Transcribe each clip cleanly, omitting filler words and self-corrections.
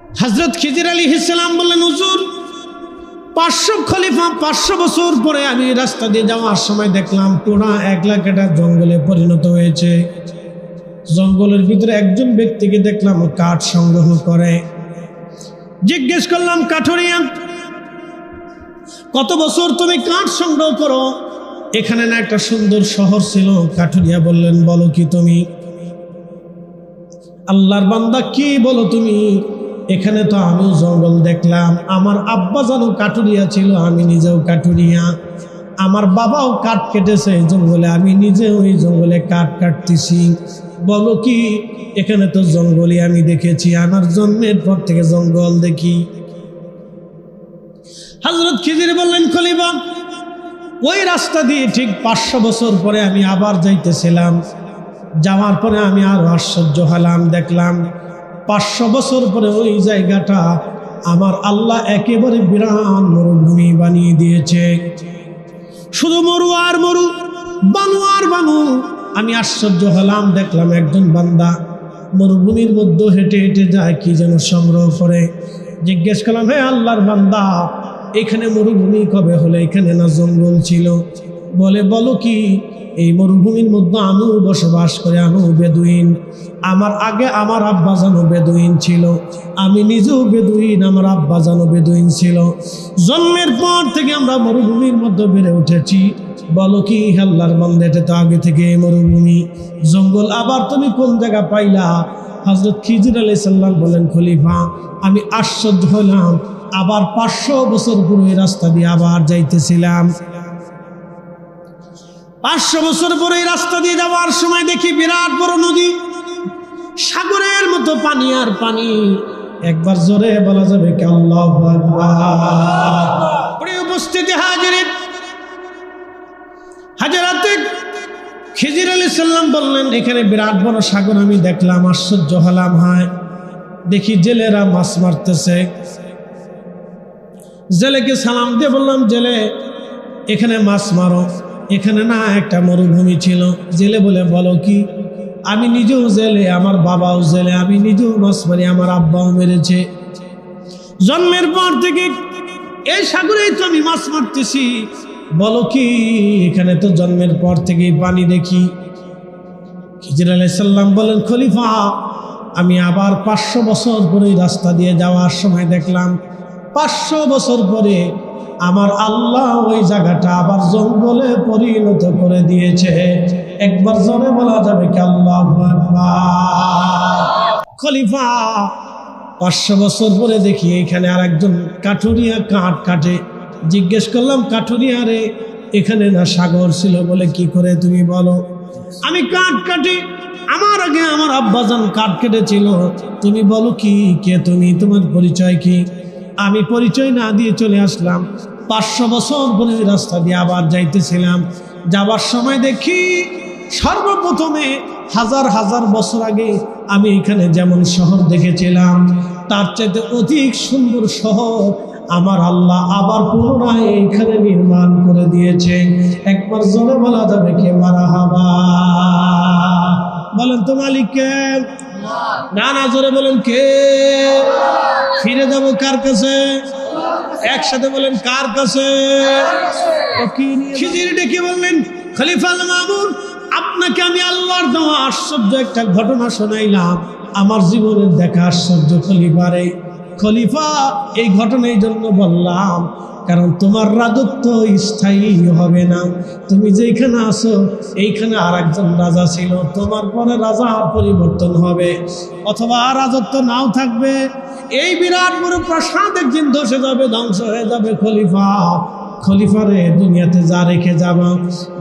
হযরত খিজির আলাইহিস সালাম বললেন, হুজুর 500 খলিফা 500 বছর পরে আমি রাস্তা দিয়ে যাওয়ার সময় দেখলাম পুরা 1 লাখ একটা জঙ্গলে পরিণত হয়েছে। জঙ্গলের ভিতরে একজন ব্যক্তিকে দেখলাম কাঠ সংগ্রহ করে। জিজ্ঞেস করলাম, কাঠুরিয়া কত বছর তুমি কাঠ সংগ্রহ করো? এখানে না একটা সুন্দর শহর ছিল? কাঠুরিয়া বললেন, বলো কি তুমি? আল্লাহর বান্দা, কি বলো তুমি? এখানে তো আমিও জঙ্গল দেখলাম, আমার আব্বা জানো কাঠুরিয়া ছিল, আমি নিজেও কাঠুরিয়া, আমার বাবাও কাঠ কেটেছে জঙ্গলে, আমি নিজেও এই জঙ্গলে কাঠ কাটতেছি। বলো কি? এখানে তো জঙ্গলই আমি দেখেছি, আমার জন্মের পর থেকে জঙ্গল দেখি। হযরত খিজির বললেন, খলিফা ওই রাস্তা দিয়ে ঠিক 500 বছর পরে আমি আবার যাইতেছিলাম। যাওয়ার পরে আমি আরো আশ্চর্য হলাম, দেখলাম 500 বছর পরে ওই জায়গাটা আমার আল্লাহ একেবারে বিরাট মরুভূমি বানিয়ে দিয়েছে। শুধু মরু আর মরু, বানু আর বানু। আমি আশ্চর্য হলাম, দেখলাম একজন বান্দা মরুভূমির মধ্যে হেঁটে হেঁটে যায়, কি যেন সংগ্রহ করে। জিজ্ঞেস করলাম, হে আল্লাহর বান্দা, এখানে মরুভূমি কবে হলো? এখানে না জঙ্গল ছিল? বলে, বলো কি? এই মরুভূমির মধ্যে আমিও বসবাস করে, আমিও বেদুইন। আমার আগে আমার আব্বা জানো বেদুইন ছিল, আমি নিজেও বেদুইন, আমার আব্বা জানো বেদুইন ছিল। জন্মের পর থেকে আমরা মরুভূমির মধ্যে বেড়ে উঠেছি। বলো কি আল্লাহর বান্দা, এটা তো আগে থেকে মরুভূমি জঙ্গল, আবার তুমি কোন জায়গা পাইলা? হযরত খিজির আলাইহিস সালাম বলেন, খলিফা আমি আশ্চর্য হলাম, আবার 500 বছর পরে রাস্তা দিয়ে আবার যাইতেছিলাম। 500 বছর পরে রাস্তা দিয়ে যাওয়ার সময় দেখি বিরাট বড় নদী, সাগরের মতো পানি আর পানি। একবার জোরে বলা যাবে কি আল্লাহু আকবার? প্রিয় উপস্থিতি হাজিরিন, হযরত খিজির আলাইহিস সালাম বললেন, এখানে বিরাট বড় সাগর আমি দেখলাম, আশ্চর্য হলাম। হয় দেখি জেলেরা মাছ মারতেছে। জেলেকে সালাম দিয়ে বললাম, জেলে এখানে মাছ মারো, এখানে না একটা মরুভূমি ছিল? জেলে বলে, বলো কি? আমি নিজেও জেলে, আমার বাবাও জেলে, আমি নিজেও মাছ মারি, আমার আব্বাও মেরেছে। জন্মের পর থেকে এই সাগরেই তো আমি মাছ মারতেছি। বলো কি? এখানে তো জন্মের পর থেকেই পানি দেখি। খিজির আলাইহিস সালাম বলেন, খলিফা আমি আবার 500 বছর পরে রাস্তা দিয়ে যাওয়ার সময় দেখলাম 500 বছর পরে আমার আল্লাহ ওই জায়গাটা আবার জঙ্গলে পরিণত করে দিয়েছে। একবার জোরে বলা যাবে কি আল্লাহু আকবার? খলিফা 500 বছর পরে দেখি এখানে আর একজন কাঠুরিয়া কাঠ কাটে। জিজ্ঞেস করলাম, কাঠুরিয়া রে, এখানে না সাগর ছিল? বলে, কি করে তুমি বলো? আমি কাঠ কাটি, আমার আগে আমার আব্বাজান কাঠ কেটেছিল। তুমি বলো কি? কে তুমি? তোমার পরিচয় কি? আমি পরিচয় না দিয়ে চলে আসলাম। 500 বছর পরে রাস্তা দিয়ে আবার যাইতেছিলাম। যাবার সময় দেখি সর্বপ্রথমে হাজার হাজার বছর আগে আমি এখানে যেমন শহর দেখেছিলাম, তার চাইতে অধিক সুন্দর শহর আমার আল্লাহ আবার পুনরায় এখানে নির্মাণ করে দিয়েছে। একবার জোরে বলা যাবে কে মারহাবা? বলেন তো মালিক কে? না না, জোরে বলেন কে? ফিরে যাব কার কাছে? একসাথে বলেন, কার কাছে? খিজির ডেকে বললেন, খলিফা আল মামুন, আপনাকে আমি আল্লাহর দেওয়া আশ্চর্য একটা ঘটনা শোনাইলাম, আমার জীবনের দেখা আশ্চর্য। খলিফারে, খলিফা এই ঘটনা এই জন্য বললাম কারণ তোমার রাজত্ব স্থায়ী হবে না। তুমি যেখানে আছো এইখানে আর একজন রাজা ছিল, তোমার পরে রাজা পরিবর্তন হবে, অথবা রাজত্ব নাও থাকবে। এই বিরাট বড় প্রাসাদ একদিন ধসে যাবে, ধ্বংস হয়ে যাবে। খলিফা, খলিফারে দুনিয়াতে যা রেখে যাও,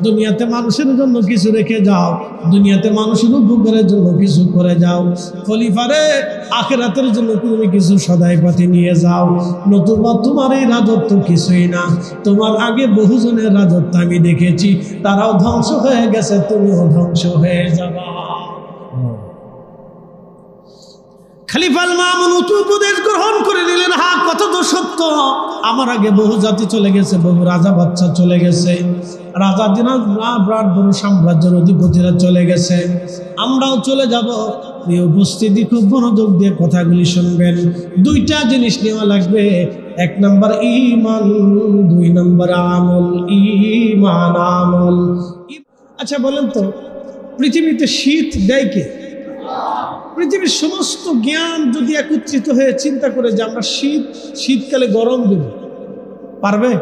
দুনিয়াতে মানুষের জন্য কিছু রেখে যাও, দুনিয়াতে মানুষের উপকারের জন্য কিছু করে যাও। খলিফারে আখিরাতের জন্য তুমি কিছু সদাই পাতি নিয়ে যাও, নতুবা তোমার এই রাজত্ব কিছুই না। তোমার আগে বহুজনের রাজত্ব আমি দেখেছি, তারাও ধ্বংস হয়ে গেছে, তুমিও ধ্বংস হয়ে যাবা। খলিফা আল মামুন উপদেশ গ্রহণ করে নিলেন, হ্যাঁ কথা তো সত্য, আমার আগে বহু জাতি চলে গেছে, বহু রাজা বাচ্চা চলে গেছে, রাজা বড় সাম্রাজ্যের অধিপতিরা চলে গেছে, আমরাও চলে যাব। এই উপস্থিতি খুব মনোযোগ দিয়ে কথাগুলি শুনবেন। দুইটা জিনিস নেওয়া লাগবে, এক নম্বর ঈমান, দুই নম্বর আমল। ঈমান আমল। আচ্ছা বলেন তো, পৃথিবীতে শীত দেয় কে? পৃথিবীর সমস্ত জ্ঞান যদি একত্রিত হয়ে চিন্তা করে যে আমরা শীতকালে গরম দেব, পারবে?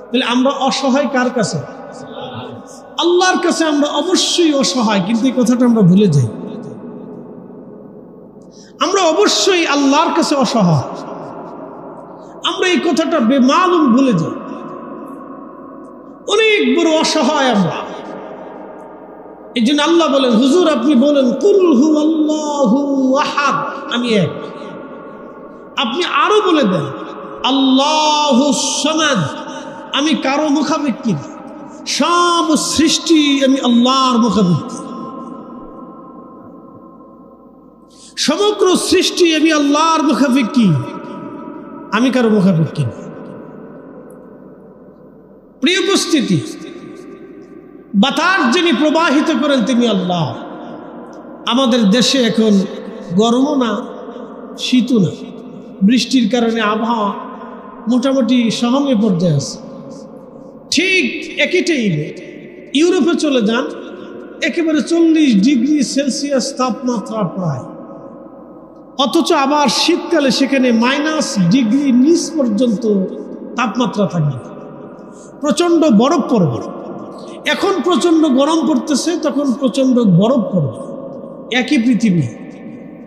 তাহলে আমরা অসহায় কার কাছে? আল্লাহর কাছে আমরা অবশ্যই অসহায়, কিন্তু এই কথাটা আমরা ভুলে যাই। আমরা অবশ্যই আল্লাহর কাছে অসহায়, আমরা এই কথাটা বেমালুম ভুলে যাই। অনেক বড় অসহায় আমরা। এই জন্য আল্লাহ বলেন, হুজুর আপনি বলেন কুল হুয়াল্লাহু আহাদ, আমি এক। আপনি আরো বলে দেন আল্লাহুস সামাদ, আমি কারো মুখাপেক্ষী না, সব সৃষ্টি আমি আল্লাহর মুখাপেক্ষী। সমগ্র সৃষ্টি আমি আল্লাহর মুখাপেক্ষী, আমি কারো মুখাপেক্ষী না। প্রিয় উপস্থিতি, বাতাস যিনি প্রবাহিত করেন তিনি আল্লাহ। আমাদের দেশে এখন গরমও না, শীতও না, বৃষ্টির কারণে আবহাওয়া মোটামুটি সহনীয় পর্যায়ে আছে। ঠিক একই টাইমে ইউরোপে চলে যান, একেবারে 40 ডিগ্রি সেলসিয়াস তাপমাত্রা প্রায়, অথচ আবার শীতকালে সেখানে -ডিগ্রি নিচ পর্যন্ত তাপমাত্রা থাকবে, প্রচণ্ড বরফ পড়বে। এখন প্রচণ্ড গরম পড়তেছে, তখন প্রচণ্ড বরফ পড়বে। একই পৃথিবী,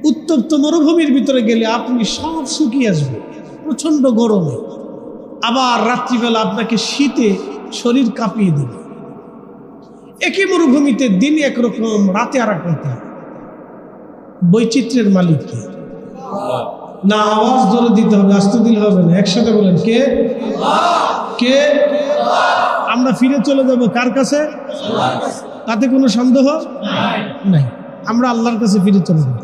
উত্তপ্ত মরুভূমির ভিতরে গেলে আপনি সব শুকিয়ে আসবে প্রচণ্ড গরমে, আবার রাত্রিবেলা আপনাকে শীতে শরীর কাঁপিয়ে দেবে। একই মরুভূমিতে দিন একরকম, রাতে আর এক রকম। বৈচিত্র্যের মালিক কে? না, আওয়াজ ধরে দিতে হবে, আস্তে দিলে হবে না, একসাথে বলেন কে? কে? আমরা ফিরে চলে যাব কার কাছে? তাতে কোনো সন্দেহ নাই, আমরা আল্লাহর কাছে ফিরে চলে যাব।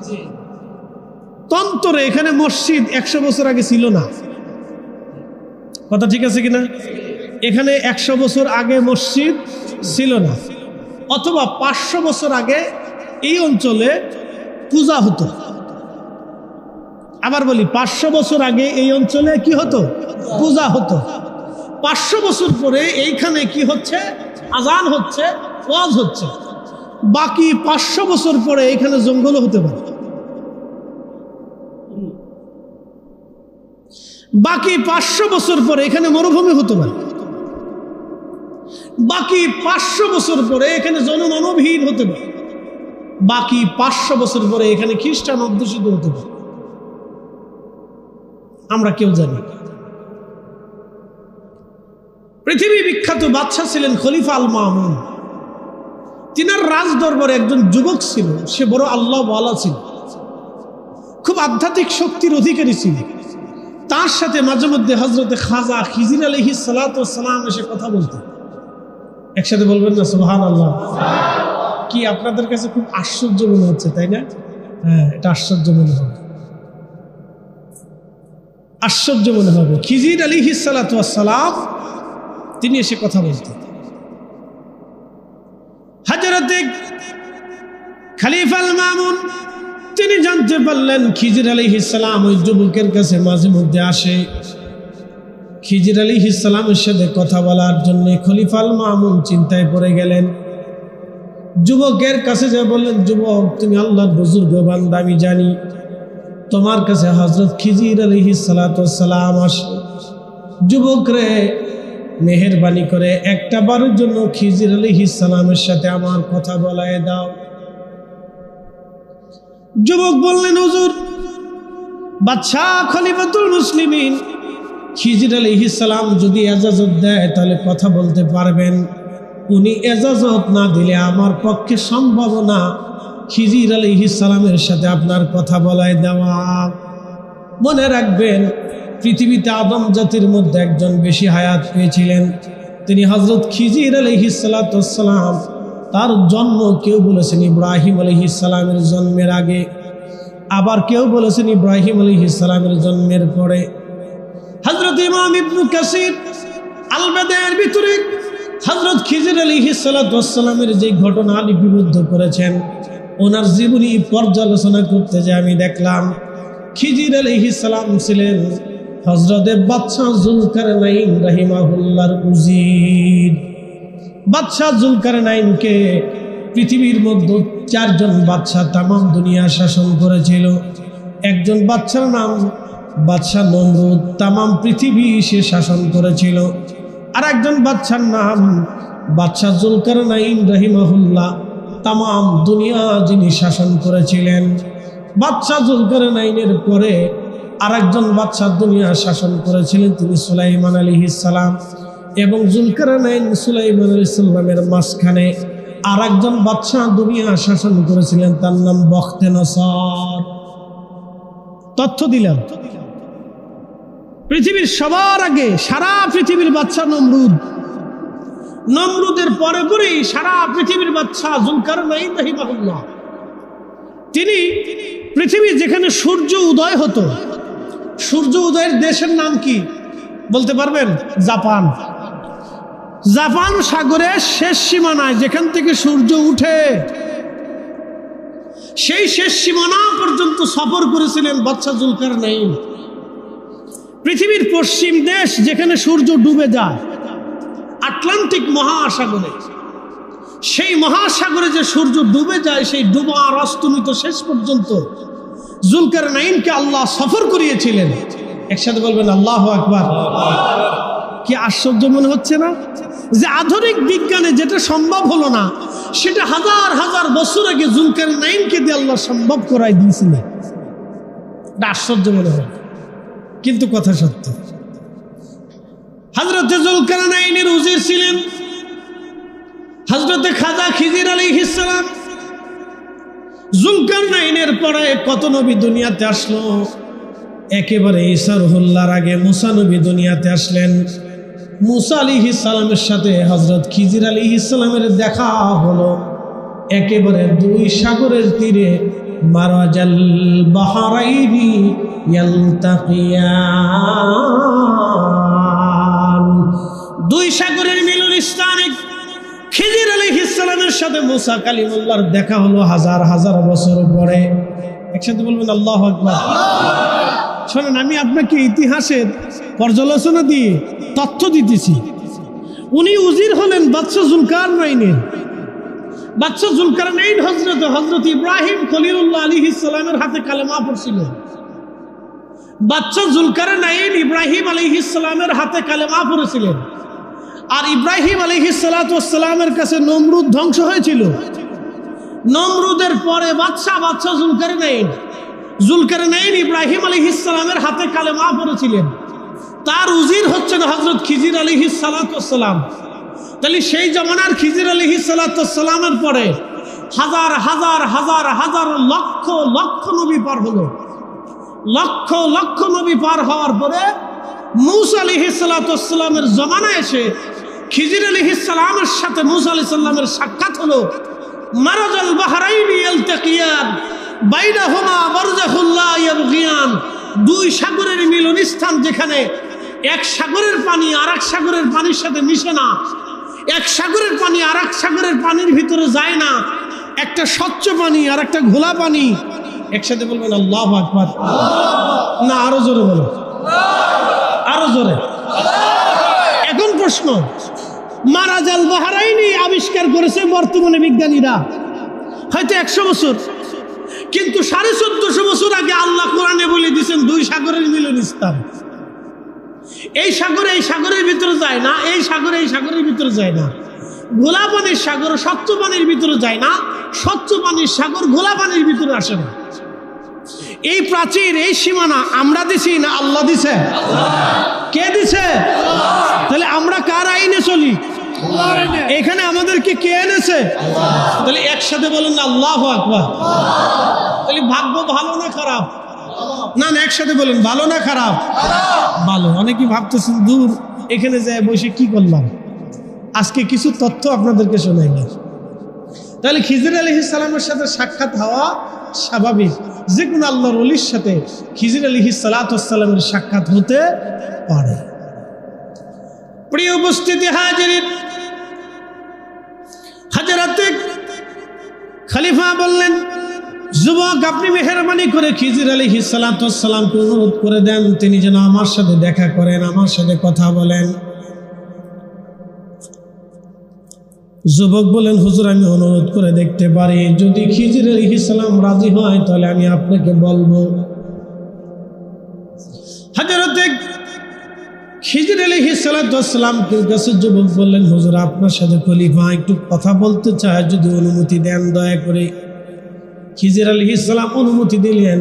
তন্তরে এখানে মসজিদ 100 বছর আগে ছিল না, কথা ঠিক আছে কিনা? এখানে 100 বছর আগে মসজিদ ছিল না, অথবা 500 বছর আগে এই অঞ্চলে পূজা হতো। আবার বলি, 500 বছর আগে এই অঞ্চলে কি হতো? পূজা হতো। 500 বছর পরে এইখানে কি হচ্ছে? আজান হচ্ছে, ওয়াজ হচ্ছে। বাকি 500 বছর পরে এইখানে জঙ্গল হতে পারে, বাকি 500 বছর পরে এখানে মরুভূমি হতে পারে, বাকি 500 বছর পরে এখানে জনমানবহীন হতে পারে, বাকি 500 বছর পরে এখানে খ্রিস্টান অধ্যুষিত হতে পারে। আমরা কেউ জানি। পৃথিবী বিখ্যাত বাদশা ছিলেন খলিফা আল মামুন। তিনার রাজ দরবারে একজন যুবক ছিল, সে বড় আল্লাহ ওয়ালা ছিল, খুব আধ্যাত্মিক শক্তির অধিকারী ছিল। তার সাথে মাঝে মধ্যে হজরতে খাজা খিজির আলাইহিস সালাতু ওয়াস সালাম এসে কথা বলতেন। একসাথে বলবেন না সুবহানাল্লাহ? কি আপনাদের কাছে খুব আশ্চর্য মনে হচ্ছে, তাই না? হ্যাঁ, এটা আশ্চর্য মনে হবে, আশ্চর্য মনে হবে। খিজির আলাইহিস সালাতু ওয়াস সালাম তিনি এসে কথা বলতেন। হযরতে খলিফা আল মামুন তিনি জানতে পারলেন খিজির আলাইহিস সালাম ওই যুবকের কাছে মাঝে মধ্যে আসে। খিজির আলাইহিস সালামের সাথে কথা বলার জন্য খলিফা আল মামুন চিন্তায় পড়ে গেলেন। যুবকের কাছে যা বললেন, যুবক তুমি আল্লাহর বুজুর্গ বান্দা, আমি জানি তোমার কাছে হযরত খিজির আলাইহিস সালাতু ওয়াস সালাম আসে। যুবক রে, মেহেরবানি করে একটা বারের জন্য খিজির আলাইহিস সালামের সাথে আমার কথা বলায় দাও। যুবক বললেন, হুজুর, বাদশা খলিফাতুল মুসলিমিন খিজির আলাইহিস সালাম যদি ইজাজত দেয় তাহলে কথা বলতে পারবেন, উনি ইজাজত না দিলে আমার পক্ষে সম্ভব না খিজির আলাইহিস সালামের সাথে আপনার কথা বলায় দেওয়া। মনে রাখবেন, পৃথিবীতে আদম জাতির মধ্যে একজন বেশি হায়াত পেয়েছিলেন, তিনি হযরত খিজির আলাইহিস সালাতু ওয়াস সালাম। তার জন্ম কেউ বলেছেন ইব্রাহিম আলাইহিস সালামের জন্মের আগে, আবার কেউ বলেছেন ইব্রাহিম আলাইহিস সালামের জন্মের পরে। হযরত ইমাম ইবনে কাসির আল বাদায়ের ভিতরে হযরত খিজির আলাইহিস সালাতু ওয়াস সালামের যে ঘটনা লিপিবদ্ধ করেছেন, ওনার জীবনী পর্যালোচনা করতে যে আমি দেখলাম খিজির আলাইহিস সালাম ছিলেন হযরতে বাদশাহ যুলকারনাইন রাহিমাহুল্লাহর উজির। বাদশাহ যুলকারনাইনকে পৃথিবীর মধ্যে 4 জন বাদশাহ তাম দুনিয়া শাসন করেছিল। একজন বাদশার নাম বাদশাহ নমরুদ, তাম পৃথিবী সে শাসন করেছিল। আর একজন বাদশার নাম বাদশাহ যুলকারনাইন রাহিমাহুল্লাহ, তাম দুনিয়া যিনি শাসন করেছিলেন। বাদশাহ যুলকারনাইনের পরে আরেকজন বাদশাহ দুনিয়া শাসন করেছিলেন, তিনি সুলাইমান আলাইহিস সালাম। এবং যুলকারনাইন সুলাইমান আলাইহিস সালামের মাঝখানে আরেকজন বাদশাহ দুনিয়া শাসন করেছিলেন, তার নাম বখতেনসর। তথ্য দিলাম, পৃথিবীর সবার আগে সারা পৃথিবীর বাদশাহ নমরুদ, নমরুদের পরে পরেই সারা পৃথিবীর বাদশাহ যুলকারনাইন রাহিমাহুল্লাহ। তিনি পৃথিবী যেখানে সূর্য উদয় হতো, সূর্য উদয়ের দেশের নাম কি বলতে পারবেন? জাপান। জাপান সাগরের শেষ সীমানায় যেখান থেকে সূর্য উঠে, সেই শেষ সীমানা পর্যন্ত সফর করেছিলেন বাদশাহ যুলকারনাইন। পৃথিবীর পশ্চিম দেশ যেখানে সূর্য ডুবে যায়, আটলান্টিক মহাসাগরে, সেই মহাসাগরে যে সূর্য ডুবে যায়, সেই ডুবা আর অস্তমিত শেষ পর্যন্ত যুলকারনাইনকে আল্লাহ সফর করিয়েছিলেন। একসাথে বলবেন আল্লাহু আকবার। কি আশ্চর্য মনে হচ্ছে না যে আধুনিক বিজ্ঞানে যেটা সম্ভব হলো না, সেটা হাজার হাজার বছর আগে যুলকারনাইনকে দিয়ে আল্লাহ সম্ভব করাই দিয়েছিলেন। এটা আশ্চর্য মনে হয়, কিন্তু কথা সত্য। হযরতে যুলকারনাইনের উজির ছিলেন হযরতে খাজা খিজির আলাইহিস সালাম। যুলকারনাইনের পরে কত নবী দুনিয়াতে আসলো। একেবারে ঈসা রুহুল্লাহর আগে মুসা নবী দুনিয়াতে আসলেন। মুসা আলাইহিস সালামের সাথে হযরত খিজির আলাইহিস সালামের দেখা হলো একেবারে 2 সাগরের তীরে, মারাজাল বাহরাইনি ইয়ালতাকিয়ান। 2 সাগরের মিলন স্থানে খিজির আলাইহিস সালামের সাথে মুসা কালিমুল্লাহর দেখা হলো হাজার হাজার বছর পরে। একসাথে বলবেন আল্লাহু আকবার। শোনেন, আমি আপনাকে ইতিহাসের পর্যালোচনা দিয়ে তথ্য দিতেছি। উনি উজির হলেন বাদশাহ যুলকারনাইনের। বাদশাহ যুলকারনাইন হযরত ইব্রাহিম খলিলুল্লাহ আলাইহিস সালামের হাতে কালেমা পড়ছিলেন। বাদশাহ যুলকারনাইন ইব্রাহিম আলাইহিস সালামের হাতে কালেমা পড়েছিলেন। আর ইব্রাহিম আলাইহিস সালাতু ওয়াস সালামের কাছে নমরুদ ধ্বংস হয়েছিল। নমরুদের পরে বাদশাহ যুলকারনাইন ইব্রাহিম আলাইহিস সালামের হাতে কালেমা পড়েছিলেন। তার উজির হচ্ছেন হযরত খিজির আলাইহিস সালাতু ওয়াস সালাম। তাহলে সেই জামানার খিজির আলাইহিস সালাতু ওয়াস সালামের পরে হাজার হাজার হাজার হাজার লক্ষ লক্ষ নবী পার হলো। লক্ষ লক্ষ নবী পার হওয়ার পরে মূসা আলাইহিস সালাতু ওয়াস সালামের জামানায় এসে খিজির আলাইহিস সালামের সাথে মূসা আলাইহিস সালামের সাক্ষাৎ হলো। মারাজাল বাহরাইনি ইয়ালতাকিয়ান বাইনাহুমা বারযাখুন লা ইয়াবগিয়ান। 2 সাগরের মিলন স্থান, যেখানে এক সাগরের পানি আরেক সাগরের পানির সাথে মিশে না, এক সাগরের পানি আরেক সাগরের পানির ভিতরে যায় না, একটা স্বচ্ছ পানি আর একটা ঘোলা পানি। একসাথে বলবেন আল্লাহু আকবার। না, আরো জোরে বলুন, আরো জোরে। এখন প্রশ্ন, মারাজাল বাহরাইনি আবিষ্কার করেছে বর্তমানে বিজ্ঞানীরা হয়তো 100 বছর, কিন্তু 1450 বছর আগে আল্লাহ কোরআনে বলে দিয়েছেন 2 সাগরের মিলন স্থান। এই সাগর এই সাগরের ভিতরে যায় না, এই সাগর এই সাগরের ভিতরে যায় না। ঘোলা পানির সাগর স্বচ্ছ পানির ভিতরে যায় না, স্বচ্ছ পানির সাগর ঘোলা পানির ভিতরে আসে না। এই প্রাচীর, এই সীমানা আমরা দিছি না আল্লাহ দিছে? কে দিছে? তাহলে আমরা কার আইনে চলি? এখানে আমাদেরকে কে এনেছে? তাহলে একসাথে বলুন না আল্লাহু আকবার। তাহলে ভাগ্য ভালো না খারাপ? না না, একসাথে বলুন, ভালো না খারাপ? ভালো। অনেকেই ভাবতেছেন দূর এখানে যায় বসে কি করলাম। আজকে কিছু তথ্য আপনাদেরকে শোনাইলাম। তাহলে খিজির আলাইহিস সালামের সাথে সাক্ষাৎ হওয়া স্বাভাবিক। যে কোনো আল্লাহর ওলির সাথে খিজির আলাইহিস সালাতু ওয়াস সালামের সাক্ষাৎ হতে পারে। প্রিয় উপস্থিতি হাজিরিন, খলিফা বললেন, যুবক আপনি মেহেরবানি করে খিজির আলাইহিস সালামকে অনুরোধ করে দেন তিনি যেন আমার সাথে দেখা করেন, আমার সাথে কথা বলেন। যুবক বলেন, হুজুর আমি অনুরোধ করে দেখতে পারি, যদি খিজির আলাইহিস সালাম রাজি হয় তাহলে আমি আপনাকে বলবো। হযরত খিজির আলাইহিস সালামের কাছে যুবক বললেন, হুজুর আপনার সাথে খলিফা একটু কথা বলতে চায়, যদি অনুমতি দেন দয়া করে। খিজির আলাইহিস সালাম অনুমতি দিলেন।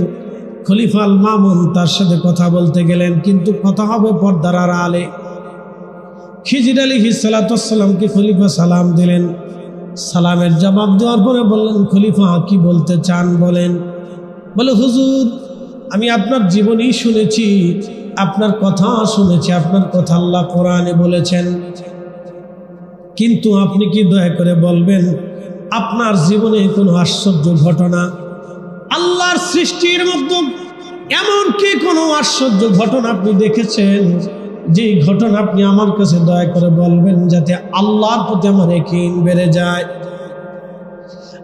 খলিফা আল মামুন তার সাথে কথা বলতে গেলেন, কিন্তু কথা হবে পর্দার আড়ালে। খিজির আলাইহিস সালামকে খলিফা সালাম দিলেন। সালামের জবাব দেওয়ার পরে বললেন, খলিফা কি বলতে চান বলেন। বলে, হুজুর আমি আপনার জীবনী শুনেছি, আপনার কথা শুনেছি, আপনার কথা আল্লাহ কোরআনে বলেছেন, কিন্তু আপনি কি দয়া করে বলবেন আপনার জীবনে কোনো আশ্চর্য ঘটনা, আল্লাহর সৃষ্টির মধ্যে এমন কি কোনো আশ্চর্য ঘটনা আপনি দেখেছেন, যে ঘটনা আপনি আমার কাছে দয়া করে বলবেন, যাতে আল্লাহর প্রতি আমার ইয়াকিন বেড়ে যায়,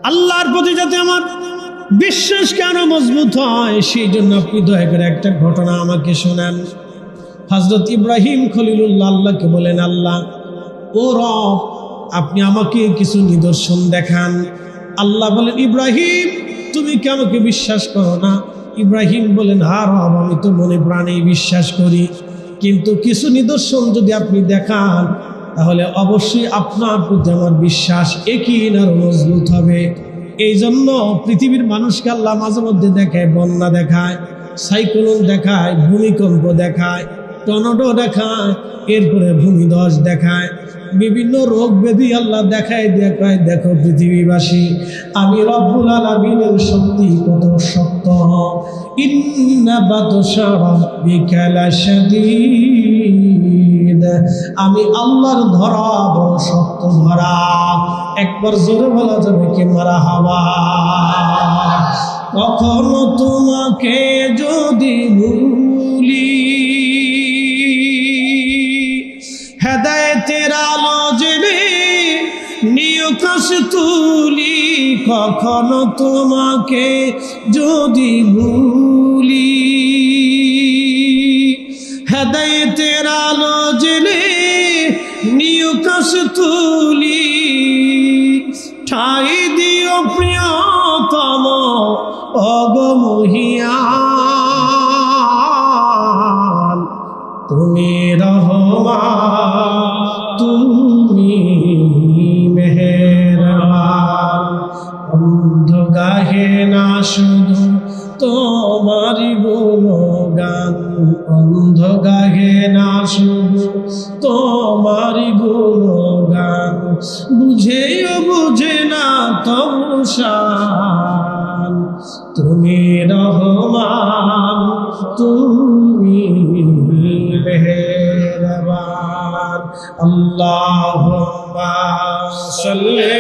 আল্লাহর প্রতি যাতে আমার বিশ্বাস কেন মজবুত হয়, সেই জন্য আপনি দয়া করে একটা ঘটনা আমাকে শোনান। হযরত ইব্রাহিম খলিলুল্লাহ আল্লাহকে বলেন, আল্লাহ ও রব আপনি আমাকে কিছু নিদর্শন দেখান। আল্লাহ বলেন, ইব্রাহিম তুমি কি আমাকে বিশ্বাস করো না? ইব্রাহিম বলেন, হ্যাঁ রব আমি তো মনে প্রাণে বিশ্বাস করি, কিন্তু কিছু নিদর্শন যদি আপনি দেখান তাহলে অবশ্যই আপনার প্রতি আমার বিশ্বাস ইয়াকিন আরো মজবুত হবে। এই জন্য পৃথিবীর মানুষকে আল্লাহ মাঝে মধ্যে দেখায়, বন্যা দেখায়, সাইক্লোন দেখায়, ভূমিকম্প দেখায়, টর্নেডো দেখায়, এরপরে ভূমিধস দেখায়, বিভিন্ন রোগ ব্যাধি আল্লাহ দেখায়। দেখো পৃথিবীবাসী, আমি রব্বুল আলামিনের শক্তি কত শক্ত। ইন্না বাতশা রাব্বিকা লাশাদীদ, আমি আল্লাহর ধরা বড় শক্ত ধরা। একবার জোরে বলা যাবে কি মারহাবা। কখনো তোমাকে যদি ভুলি, হেদায়েতের আলো জেনে নিও কষ্টুলি, কখনো তোমাকে যদি ভুলি, হেদায়েতের আলো জেনে নিও কষ্টুলি, ঠাই দিও প্রিয়তম অগমহিয়ান, তুমি রহমান তুমি মেহেরবান। অন্ধ গাহে না শুধু তোমারি গুণগান, অন্ধ গাহে না শুধু তোমারি গুণগান, বুঝেও বুঝে না তবু শান, তুমি রহমান তুমি মেহেরবান। আল্লাহুম্মা সাল্লি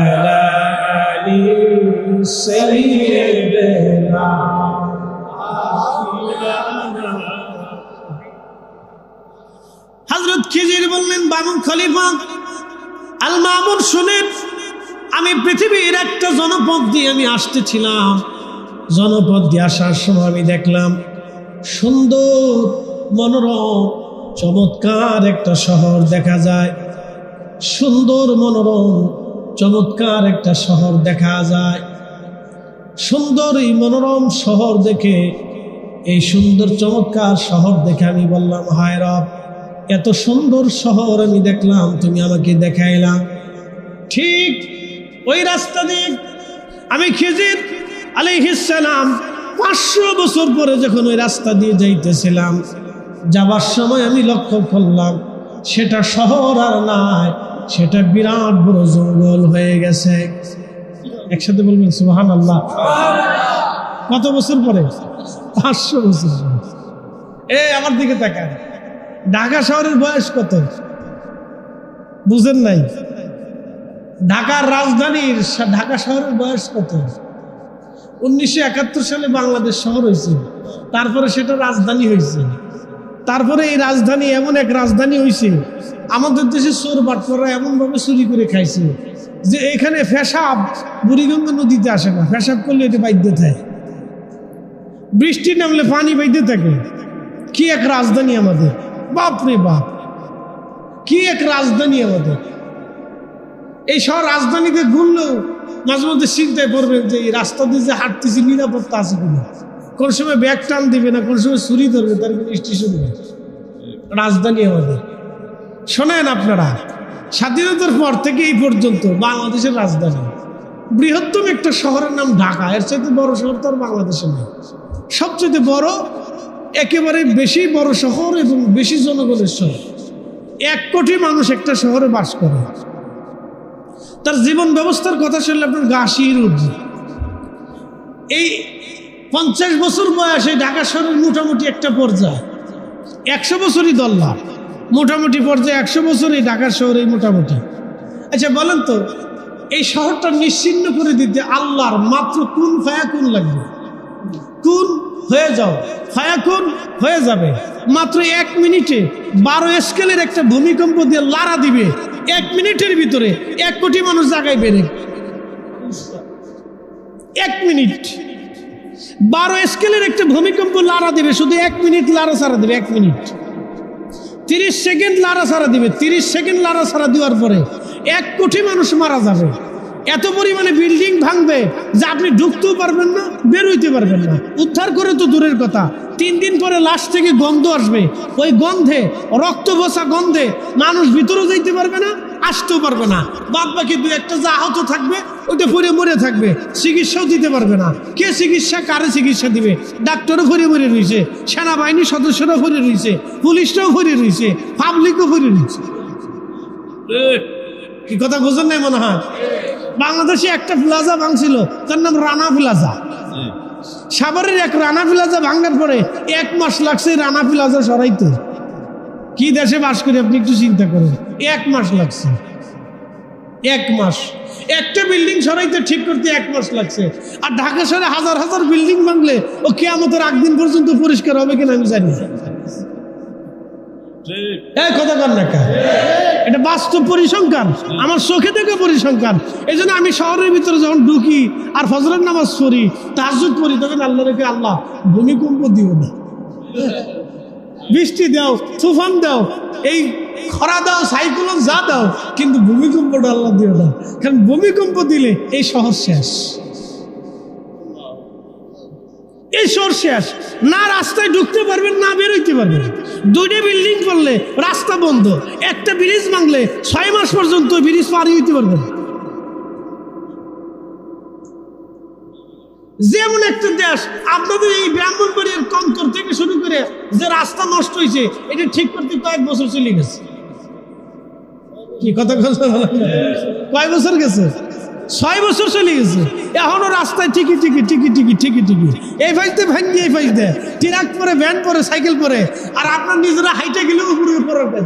আলা সাইয়্যিদিনা। হযরত খিজির বললেন, বামুন খলিফা আল মামুন শুনেন, আমি পৃথিবীর একটা জনপদ দিয়ে আমি আসতেছিলাম, জনপদ দিয়ে আসার সময় আমি দেখলাম সুন্দর মনোরম চমৎকার একটা শহর দেখা যায়, সুন্দর মনোরম চমৎকার একটা শহর দেখা যায়। সুন্দর এই মনোরম শহর দেখে, এই সুন্দর চমৎকার শহর দেখে আমি বললাম, হায় রব এত সুন্দর শহর আমি দেখলাম, তুমি আমাকে দেখাইলাম। ঠিক ওই রাস্তা দিয়ে আমি খিজির আলাইহিস সালাম 500 বছর পরে যখন ওই রাস্তা দিয়ে যাইতেছিলাম, যাবার সময় আমি লক্ষ্য করলাম সেটা শহর আর নাই, সেটা বিরাট বড় জঙ্গল হয়ে গেছে। একসাথে বলবেন সুবহানাল্লাহ। কত বছর পরে? 500 বছর। আমার দিকে তাকান, ঢাকা শহরের বয়স কত বুঝেন নাই? ঢাকার রাজধানীর ঢাকা শহরের বয়স কত? 1971 সালে বাংলাদেশ শহর হয়েছে। তারপরে সেটা রাজধানী হয়েছে। তারপরে এই রাজধানী এমন এক রাজধানী হয়েছে, আমাদের দেশে চোর বাটপাররা এমনভাবে চুরি করে খাইছে যে এখানে পেশাব বুড়িগঙ্গা নদীতে আসে না, পেশাব করলে এটা বাইদ্য থাকে, বৃষ্টি নামলে পানি বাইদ্য থাকে। কি এক রাজধানী আমাদের, বাপরে বাপ, কি এক রাজধানী আমাদের। এই সব রাজধানীতে ঘুরলেও মাঝে মধ্যে চিন্তায় পড়বেন যে এই রাস্তা দিয়ে যে হাঁটতেছি নিরাপত্তা আছে কিনা, কোন সময় ব্যাগ টান দিবে না, কোন সময় চুরি ধরবে, তার কোনো স্টেশন নেই। রাজধানী আমাদের। শোনেন আপনারা, স্বাধীনতার পর থেকে এই পর্যন্ত বাংলাদেশের রাজধানী বৃহত্তম একটা শহরের নাম ঢাকা। এর চাইতে বড় শহর তো আর বাংলাদেশে নেই। সবচেয়ে বড়, একেবারে বেশি বড় শহর এবং বেশি জনগণের শহর। 1 কোটি মানুষ একটা শহরে বাস করে। তার জীবন ব্যবস্থার কথা শুনলে আপনার গা শির উঠবে। এই 50 বছর বয়সে ঢাকা শহরের মোটামুটি একটা পর্যায়ে, 100 বছরই দল্লা, মোটামুটি পর্যায়ে 100 বছরই ঢাকা শহরে মোটামুটি। আচ্ছা বলেন তো, এই শহরটা নিশ্চিহ্ন করে দিতে আল্লাহর মাত্র কোন ফায়াকুন লাগবে? কোন হয়ে যাও, ফায়াকুন হয়ে যাবে। মাত্র 1 মিনিটে 12 স্কেলের একটা ভূমিকম্প দিয়ে লাড়া দিবে, 1 মিনিটের ভিতরে 1 কোটি মানুষ জায়গায় বেড়ে। 1 মিনিট 12 স্কেলের একটা ভূমিকম্প লাড়া দিবে, শুধু 1 মিনিট লাড়া ছাড়া দিবে। 1 মিনিট 30 সেকেন্ড লাড়া ছাড়া দিবে। 30 সেকেন্ড লাড়া ছাড়া দেওয়ার পরে 1 কোটি মানুষ মারা যাবে। এত পরিমাণে বিল্ডিং ভাঙবে যে আপনি ঢুকতেও পারবেন না, বেরোইতে পারবেন না। উদ্ধার করে তো দূরের কথা, 3 দিন পরে লাশ থেকে গন্ধ আসবে। ওই গন্ধে, রক্ত বসা গন্ধে মানুষ ভিতরেও যাইতে পারবে না, আসতেও পারবে না। বাদ বাকি 2-1টা যা আহত থাকবে ওইটা পরে মরে থাকবে, চিকিৎসাও দিতে পারবে না। কে চিকিৎসা, কারে চিকিৎসা দিবে? ডাক্তারও ভরে মরে রয়েছে, সেনাবাহিনীর সদস্যরাও ভরে রয়েছে, পুলিশরাও ভরে রয়েছে, পাবলিকও ভরে রয়েছে। কি কথা বুঝেন নাই মনে হয়? বাংলাদেশে একটা প্লাজা ভাঙছিল, তার নাম রানা প্লাজা। সাভারের এক রানা প্লাজা ভাঙার পরে 1 মাস লাগছে রানা প্লাজা সরাইতে। কি দেশে বাস করে আপনি একটু চিন্তা করেন, 1 মাস লাগছে। 1 মাস একটা বিল্ডিং সরাইতে, ঠিক করতে 1 মাস লাগছে। আর ঢাকা শহরে হাজার হাজার বিল্ডিং ভাঙলে ও কিয়ামতের আগ দিন পর্যন্ত পরিষ্কার হবে কিনা আমি জানি না। কথা কর না, এটা বাস্তব পরিসংখ্যান, আমার চোখে দেখে পরিসংখ্যান। এই জন্য আমি শহরের ভিতরে যখন ঢুকি আর ফজরের নামাজ পড়ি, তাহাজ্জুদ পড়ি, তখন আল্লাহ রেখে, আল্লাহ ভূমিকম্প দিও না, বৃষ্টি দাও, তুফান দাও, এই খরা দাও, সাইক্লোন যা দাও, কিন্তু ভূমিকম্পটা আল্লাহ দিও না। কারণ ভূমিকম্প দিলে এই শহর শেষ, এই শহর শেষ। না রাস্তায় ঢুকতে পারবেন, না বেরোইতে পারবেন। 2টা বিল্ডিং করলে রাস্তা বন্ধ, একটা ব্রিজ ভাঙলে 6 মাস পর্যন্ত ব্রিজ পার হইতে পারবেন। যেমন একটা দেশ, আপনাদের এই ব্রাহ্মণবাড়িয়ার কন্তর থেকে শুরু করে যে রাস্তা নষ্ট হয়েছে, এটা ঠিক করতে কয়েক বছর চলে গেছে। কি কথা কয় বছর গেছে? 6 বছর চলে গেছে, এখনো রাস্তায় ঠিকই ঠিকই ঠিকই ঠিকই ঠিকই ঠিকই এই ফাইজতে ভাঙ্গি, এই ফাইজতে ট্রাক পরে, ভ্যান পরে, সাইকেল পরে, আর আপনার নিজেরা হাইটে গেলেও উপরে পড়ে।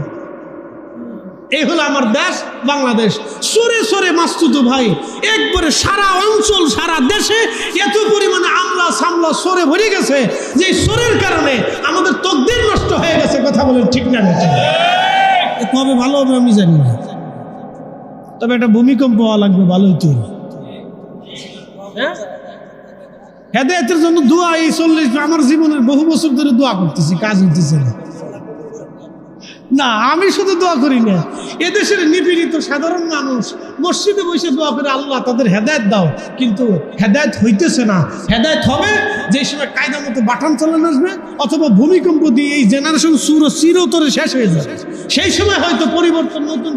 এই হলো আমার দেশ বাংলাদেশ। সরে সরে মাস্তুত ভাই, একবারে সারা অঞ্চল, সারা দেশে এত পরিমাণে আমলা সামলা সরে ভরে গেছে যে সরের কারণে আমাদের তকদির নষ্ট হয়ে গেছে। কথা বলেন ঠিক না? কবে ভালো হবে আমি জানি না, তবে একটা ভূমিকম্প হওয়া লাগবে, ভালোই তো। হেদায়েতের জন্য দোয়া, এই 40 আমার জীবনের বহু বছর ধরে দোয়া করতেছি, কাজ হইতেছে না। আমি শুধু দোয়া করি না, এদেশের নিপীড়িত সাধারণ মানুষ মসজিদে বসে দোয়া করে, আল্লাহ তাদের হেদায়েত দাও, কিন্তু হেদায়েত হইতেছে না। হেদায়েত হবে যে সময় কায়দা মতো বাটান চালানো আসবে, অথবা ভূমিকম্প দিয়ে এই জেনারেশন চিরতরে শেষ হয়ে যাবে। সেই সময় হয়তো পরিবর্তন, নতুন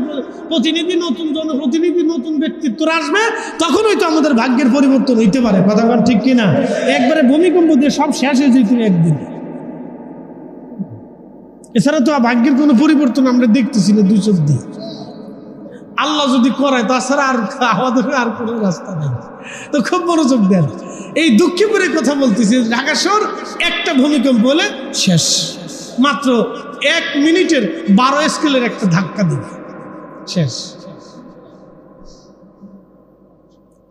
প্রতিনিধি, নতুন জনপ্রতিনিধি, নতুন ব্যক্তিত্ব আসবে, তখন হয়তো আমাদের ভাগ্যের পরিবর্তন হইতে পারে। কথা বল ঠিক কিনা? একবারে ভূমিকম্প দিয়ে সব শেষ হয়ে যেত একদিন। এছাড়া তো ভাগ্যের কোনো পরিবর্তন আমরা দেখতেছি না 2 চোখ দিয়ে। আল্লাহ যদি করায়, তাছাড়া আর আমাদের আর কোনো রাস্তা নেই। তো খুব মনোযোগ দেন। এই দুঃখীপুরে কথা বলতেছি, ঢাকা শহর একটা ভূমিকম্প হলে শেষ। মাত্র 1 মিনিটের 12 স্কেলের একটা ধাক্কা দিবে, শেষ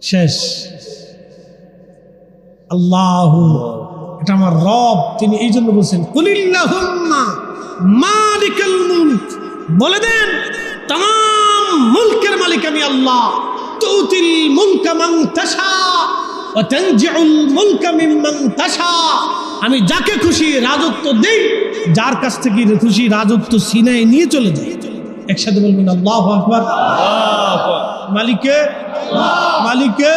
শেষ। আল্লাহু এটা আমার রব, তিনি এই জন্য বলছেন কুলিল্লাহুম্মা মালিকাল মুলক, বলে দেন तमाम মুলকের মালিক আমি আল্লাহ। তুতিল মুলকা মান তাশা ওয়া তানজিউল মুলকা মিম্মান তাশা, আমি যাকে খুশি রাজত্ব দেই, যার কাছ থেকে খুশি রাজত্ব ছিনিয়ে নিয়ে চলে যাই। একসাথে বলবেন আল্লাহু আকবার। মালিকে মালিকে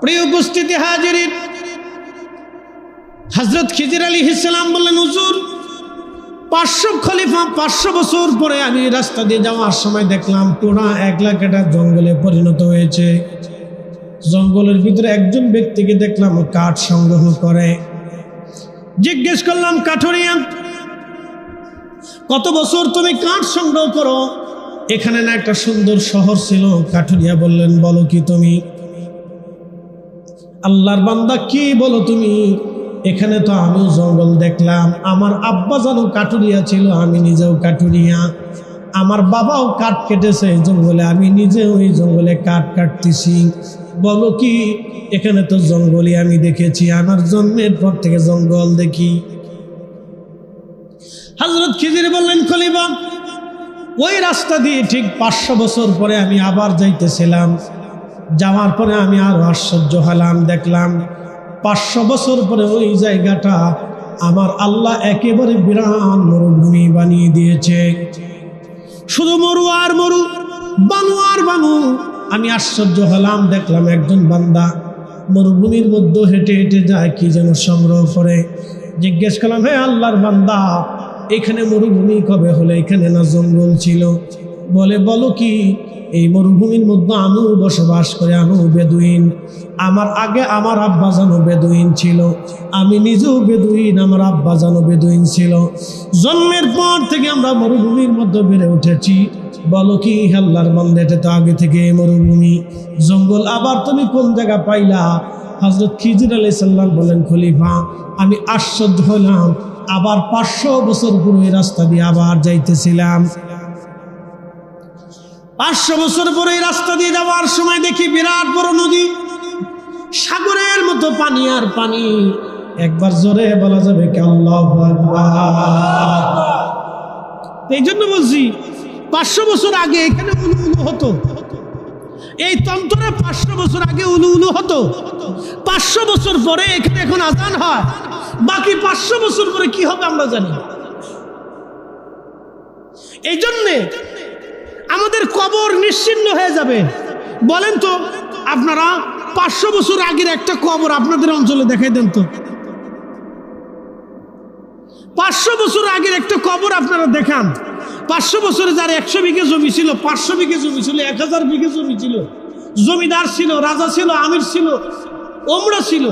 প্রিয় উপস্থিতি হাজিরিন, হযরত খিজির আলাইহিস সালাম বললেন হুজুর 500 খলিফা 500 বছর পরে আমি রাস্তা দিয়ে যাওয়ার সময় দেখলাম পুরা 1 লাখ একটা জঙ্গলে পরিণত হয়েছে। জঙ্গলের ভিতরে একজন ব্যক্তিকে দেখলাম কাঠ সংগ্রহ করে। জিজ্ঞেস করলাম কাঠুরিয়া, কত বছর তুমি কাঠ সংগ্রহ করো? এখানে না একটা সুন্দর শহর ছিল? কাঠুরিয়া বললেন বলো কি তুমি? আল্লাহর বান্দা কি বলো তুমি? এখানে তো আমিও জঙ্গল দেখলাম, আমার আব্বা জানো কাঠুরিয়া ছিল, আমি নিজেও কাঠুরিয়া, আমার বাবাও কাঠ কেটেছে এই জঙ্গলে, আমি নিজেও এই জঙ্গলে কাঠ কাটতেছি। বলো কি? এখানে তো জঙ্গলই আমি দেখেছি, আমার জন্মের পর থেকে জঙ্গল দেখি। হযরত খিজির বললেন খলিফা, ওই রাস্তা দিয়ে ঠিক 500 বছর পরে আমি আবার যাইতেছিলাম। যাওয়ার পরে আমি আরো আশ্চর্য হলাম, দেখলাম 500 বছর পরে ওই জায়গাটা আমার আল্লাহ একেবারে বিরাট মরুভূমি বানিয়ে দিয়েছে। শুধু মরু আর মরু, বানু আর বানু। আমি আশ্চর্য হলাম, দেখলাম একজন বান্দা মরুভূমির মধ্যে হেঁটে হেঁটে যায়, কি যেন সংগ্রহ করে। জিজ্ঞেস করলাম, হে আল্লাহর বান্দা, এখানে মরুভূমি কবে হলো? এখানে না জঙ্গল ছিল? বলে বলো কি? এই মরুভূমির মধ্যে আমিও বসবাস করে, আমিও বেদুইন। আমার আগে আমার আব্বা জানো বেদুইন ছিল, আমি নিজেও বেদুইন, আমার আব্বা জানো বেদুইন ছিল। জন্মের পর থেকে আমরা মরুভূমির মধ্যে বেড়ে উঠেছি। বলো কি আল্লাহর বান্দা, এটা তো আগে থেকে মরুভূমি জঙ্গল, আবার তুমি কোন জায়গা পাইলা? হযরত খিজির আলাইহিস সালাম বলেন খলিফা, আমি আশ্চর্য হলাম, আবার 500 বছর পরে রাস্তা দিয়ে আবার যাইতেছিলাম। 500 বছর পরে রাস্তা দিয়ে যাওয়ার সময় দেখি বিরাট বড় নদী, সাগরের মতো পানি আর পানি। একবার জোরে বলা যাবে কি আল্লাহু আকবার? এই জন্য বলছি 500 বছর আগে এখানে উলু উলু হতো, এই তন্ত্রে 500 বছর আগে উলু উলু হতো। 500 বছর পরে এখানে এখন আজান হয়, বাকি 500 বছর পরে কি হবে আমরা জানি। এই জন্যে আমাদের কবর নিশ্চিহ্ন হয়ে যাবে। বলেন তো আপনারা 500 বছর আগের একটা কবর আপনাদের অঞ্চলে দেখাই দেন তো। 500 বছর আগের একটা কবর আপনারা দেখান। 500 বছরে যার 100 বিঘে জমি ছিল, 500 বিঘে জমি ছিল, 1000 বিঘে জমি ছিল, জমিদার ছিল, রাজা ছিল, আমির ছিল, ওমরা ছিল,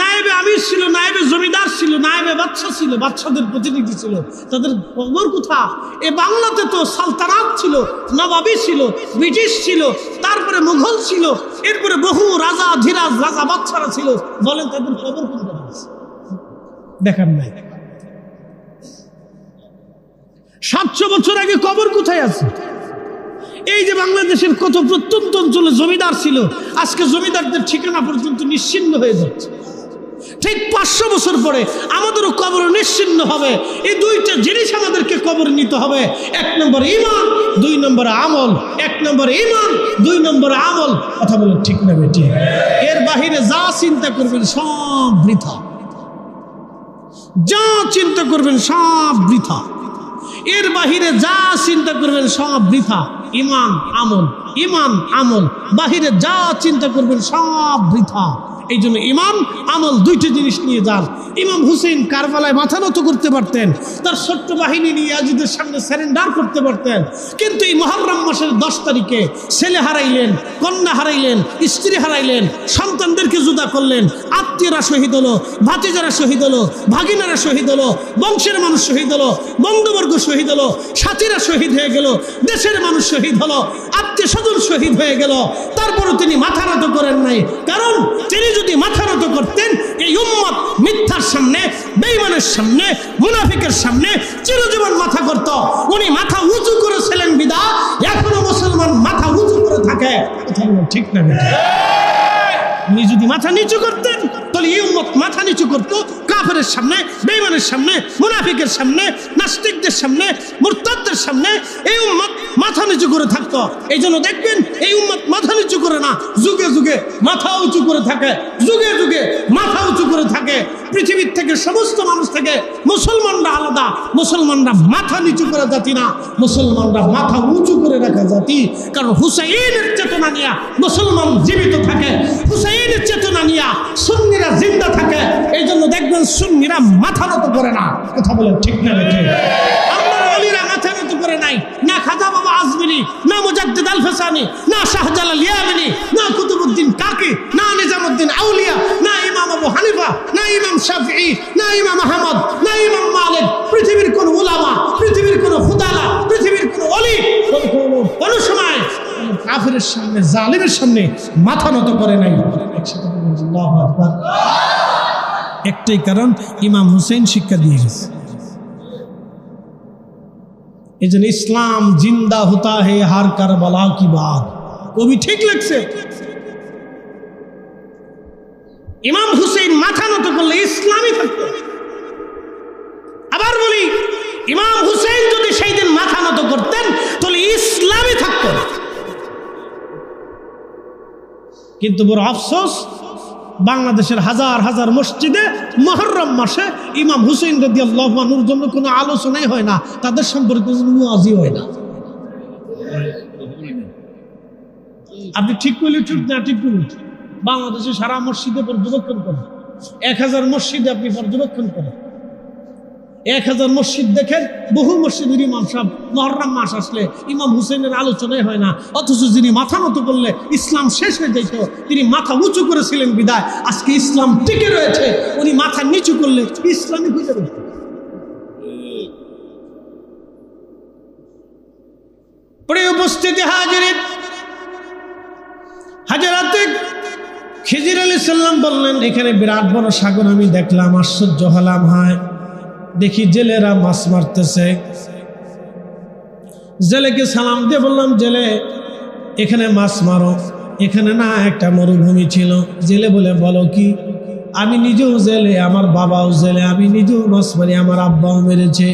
নায়েবে আমির ছিল, নায়েবে জমিদার ছিল, নায়েবে বাদশা ছিল, বাদশাদের প্রতিনিধি ছিল, তাদের কবর কোথা? এ বাংলাতে তো সালতানাত ছিল, নবাবী ছিল, ব্রিটিশ ছিল, তারপরে মুঘল ছিল, এরপরে বহু রাজা ধীরাজ রাজা বাদশারা ছিল। বলেন তাদের কবর কোথায় আছে? দেখার নাই। 700 বছর আগে কবর কোথায় আছে? এই যে বাংলাদেশের কত প্রত্যন্ত অঞ্চলে জমিদার ছিল, আজকে জমিদারদের ঠিকানা পর্যন্ত নিশ্চিহ্ন হয়ে যাচ্ছে। ঠিক 500 বছর পরে আমাদেরও কবর নিশ্চিহ্ন হবে। এই দুইটা জিনিস আমাদেরকে কবর নিতে হবে। 1 নম্বর ঈমান, 2 নম্বর আমল। 1 নম্বর ঈমান, 2 নম্বর আমল। কথা বলো ঠিক না বেটি? এর বাহিরে যা চিন্তা করবেন সব বৃথা, যা চিন্তা করবেন সব বৃথা। এর বাহিরে যা চিন্তা করবেন সব বৃথা। ঈমান আমল, ঈমান আমল, বাহিরে যা চিন্তা করবেন সব বৃথা। এই জন্য ঈমান আমল দুইটা জিনিস নিয়ে যান। ইমাম হুসেন কারবালায় মাথা নত করতে পারতেন, তার ছোট্ট বাহিনী নিয়ে ইয়াজিদের সামনে সারেন্ডার করতে পারতেন, কিন্তু এই মুহররম মাসের 10 তারিখে ছেলে হারাইলেন, কন্যা হারাইলেন, স্ত্রী হারাইলেন, সন্তানদেরকে জুদা করলেন, আত্মীয়রা শহীদ হলো, ভাতিজারা শহীদ হলো, ভাগিনারা শহীদ হলো, বংশের মানুষ শহীদ হলো, বন্ধুবর্গ শহীদ হলো, সাথীরা শহীদ হয়ে গেল, দেশের মানুষ শহীদ হলো, আত্মীয় স্বজন শহীদ হয়ে গেল। তারপরও তিনি মাথা নত করেন নাই, কারণ তিনি যদি মাথা নত করতেন এই উম্মত মিথ্যার সামনে, বেঈমানের সামনে, মুনাফিকের সামনে চিরজীবন মাথা করত। উনি মাথা উঁচু করেছিলেন বিধায় এখনো মুসলমান মাথা উঁচু করে থাকে। ঠিক না? উনি যদি মাথা নিচু করতেন তাহলে এই উম্মত মাথা নিচু করতো কাফেরের সামনে, বেঈমানের সামনে, মুনাফিকের সামনে, নাস্তিকদের সামনে, মুরতাদদের সামনে এই উম্মত মাথা নিচু করে থাকতো। এই জন্য দেখবেন এই উম্মত মাথা নিচু করে না, যুগে যুগে মাথা উঁচু করে থাকে, যুগে যুগে মাথা উঁচু করে থাকে। পৃথিবীর থেকে সমস্ত মানুষ থেকে মুসলমানরা আলাদা। মুসলমানরা মাথা নিচু করে জাতি না, মুসলমানরা মাথা উঁচু করে রাখা জাতি। কারণ হুসাইনের চেতনা নিয়ে মুসলমান জীবিত থাকে, হুসাইনের চেতনা নিয়ে সুন্নিরা জিন্দা থাকে। এই জন্য দেখবেন সুন্নিরা মাথা নত করে না। কথা বলে ঠিক না বেঠিক? আল্লাহর ওলিরা মাথা নত করে নাই, না খাজা বাবা আজমিরি, না মুজাদ্দিদ আল ফেসানি, না শাহজালাল ইয়ামানি, না কুতুবউদ্দিন কাকি, না নিজামউদ্দিন আউলিয়া, না ইমাম আবু হানিফা, না ইমাম শাফিঈ, না ইমাম আহমদ, না ইমাম মালিক। পৃথিবীর কোন উলামা, পৃথিবীর কোন খুদালা, পৃথিবীর কোন ওলি কোন সময় কাফিরের সামনে, জালিমের সামনে মাথা নত করে নাই। আল্লাহু আকবার। একটাই কারণ, ইমাম হুসেন শিক্ষা দিয়ে গেছে। এই জন্য ইসলাম জিন্দা হতা হে হার কারবালা কি বাত, কবি ঠিক লাগছে। ইমাম হুসেন মাথা নত করলে ইসলামই থাকতো। আবার বলি, ইমাম হুসেন যদি সেই দিন মাথা নত করতেন তাহলে ইসলামই থাকতো। কিন্তু বড় আফসোস, বাংলাদেশের হাজার হাজার মসজিদে মুহররম মাসে ইমাম হুসেন রাদিয়াল্লাহু আনহুর জন্য কোনো আলোচনাই হয় না, তাদের সম্পর্কে কোনো ওয়াজি হয় না। আপনি ঠিক করলে ঠিক না ঠিক করলে, বাংলাদেশে সারা মসজিদে পর্যবেক্ষণ করেন, 1000 মসজিদে আপনি পর্যবেক্ষণ করেন, 1000 মসজিদ দেখেন, বহু মসজিদের ইমাম সাহেব মুহররম মাস আসলে ইমাম হুসেনের আলোচনাই হয় না। অথচ যিনি মাথা নত করলে ইসলাম শেষ হয়ে যেত, তিনি মাথা উঁচু করেছিলেন বিদায় আজকে ইসলাম টিকে রয়েছে। উনি মাথা নিচু করলে ইসলামই হয়ে যাবে। প্রিয় উপস্থিতি হাজিরিন, হযরতে খিজির আলাইহিস সালাম বললেন, এখানে বিরাট বড় সাগর আমি দেখলাম, আশ্চর্য হলাম। হয় দেখি জেলেরা মাছ মারতেছে। জেলেকে সালাম দিয়ে বললাম, জেলে এখানে মাছ মারো, এখানে না একটা মরুভূমি ছিল। জেলে বলে, বলো কি? আমি নিজেও জেলে, আমার বাবাও জেলে, আমি নিজেও মাছ মারি, আমার আব্বাও মেরেছে।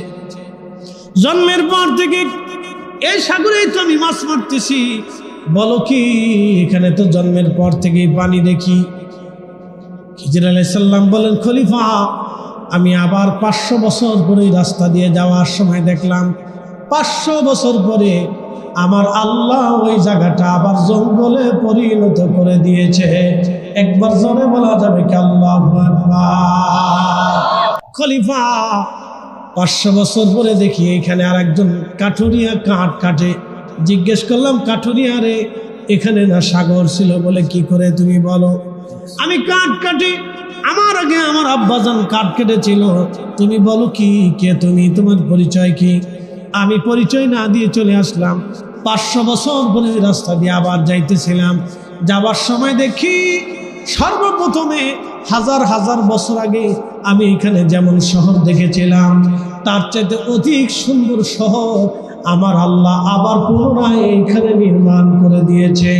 জন্মের পর থেকে এই সাগরেই তো আমি মাছ মারতেছি। বলো কি? এখানে তো জন্মের পর থেকেই পানি দেখি। খিজির আলাইহিস সালাম বলেন, খলিফা আমি আবার 500 বছর পরে রাস্তা দিয়ে যাওয়ার সময় দেখলাম 500 বছর পরে আমার আল্লাহ ওই জায়গাটা আবার জঙ্গলে পরিণত করে দিয়েছে। একবার জোরে বলা যাবে কি আল্লাহু আকবার? খলিফা 500 বছর পরে দেখি এখানে আর একজন কাঠুরিয়া কাঠ কাটে। জিজ্ঞেস করলাম, কাঠুরিয়া রে, এখানে না সাগর ছিল? বলে, কি করে তুমি বলো? আমি কাঠ কাটি, আমার আগে আমার আব্বাজান কাঠ কেটেছিল। তুমি বলো কি, কে তুমি, তোমার পরিচয় কি? আমি পরিচয় না দিয়ে চলে আসলাম। 500 বছর পরে রাস্তা দিয়ে আবার যাইতেছিলাম, যাবার সময় দেখি সর্বপ্রথমে হাজার হাজার বছর আগে আমি এখানে যেমন শহর দেখেছিলাম, তার চাইতে অধিক সুন্দর শহর আমার আল্লাহ আবার পুনরায় এখানে নির্মাণ করে দিয়েছে।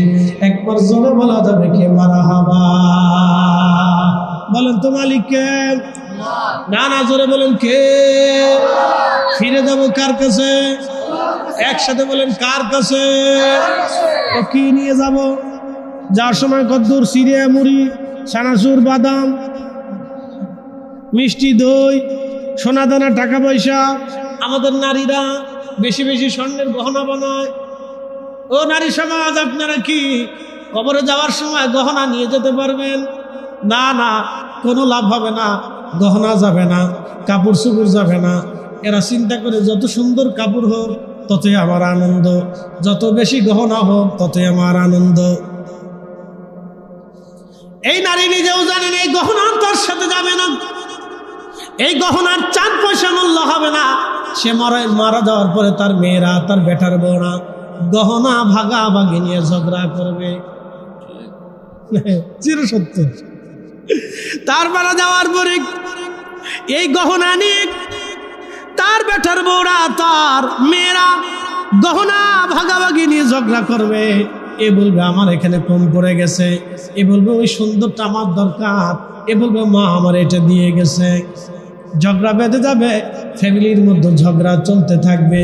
একবার জোরে বলা যাবে কে মারহাবা? বলেন তো মালিক কে? না না, জোরে বলেন কে? ফিরে যাব কার কাছে? একসাথে বলেন, কার কাছে? তো কি নিয়ে যাব? যার সময় কদ্দুর, সিরিয়া, মুড়ি, সানাসুর, বাদাম, মিষ্টি দই, সোনাদানা, টাকা পয়সা। আমাদের নারীরা বেশি বেশি স্বর্ণের গহনা বানায়। ও নারী সমাজ, আপনারা কি কবরে যাওয়ার সময় গহনা নিয়ে যেতে পারবেন? না না, কোনো লাভ হবে না, গহনা যাবে না, কাপড় চোপড় যাবে না। এরা চিন্তা করে যত সুন্দর কাপড় হোক ততই আমার আনন্দ, যত বেশি গহনা হোক ততই আমার আনন্দ। এই নারী নিজেও জানেন এই গহনা তার সাথে যাবে না, এই গহনার 4 পয়সা মূল্য হবে না। সে মারা যাওয়ার পরে তার মেয়েরা, তার বেটার বউরা গহনা ভাগাভাগি নিয়ে ঝগড়া করবে। চিরসত্য। তার মারা যাওয়ার পরে এই গহনা নিয়ে তার বেটার বউরা, তার মেয়েরা গহনা ভাগাভাগি নিয়ে ঝগড়া করবে। এ বলবে আমার এখানে কম পড়ে গেছে, এ বলবে ওই সুন্দরটা আমার দরকার, এ বলবে মা আমার এটা দিয়ে গেছে। ঝগড়া বেঁধে যাবে, ফ্যামিলির মধ্যে ঝগড়া চলতে থাকবে,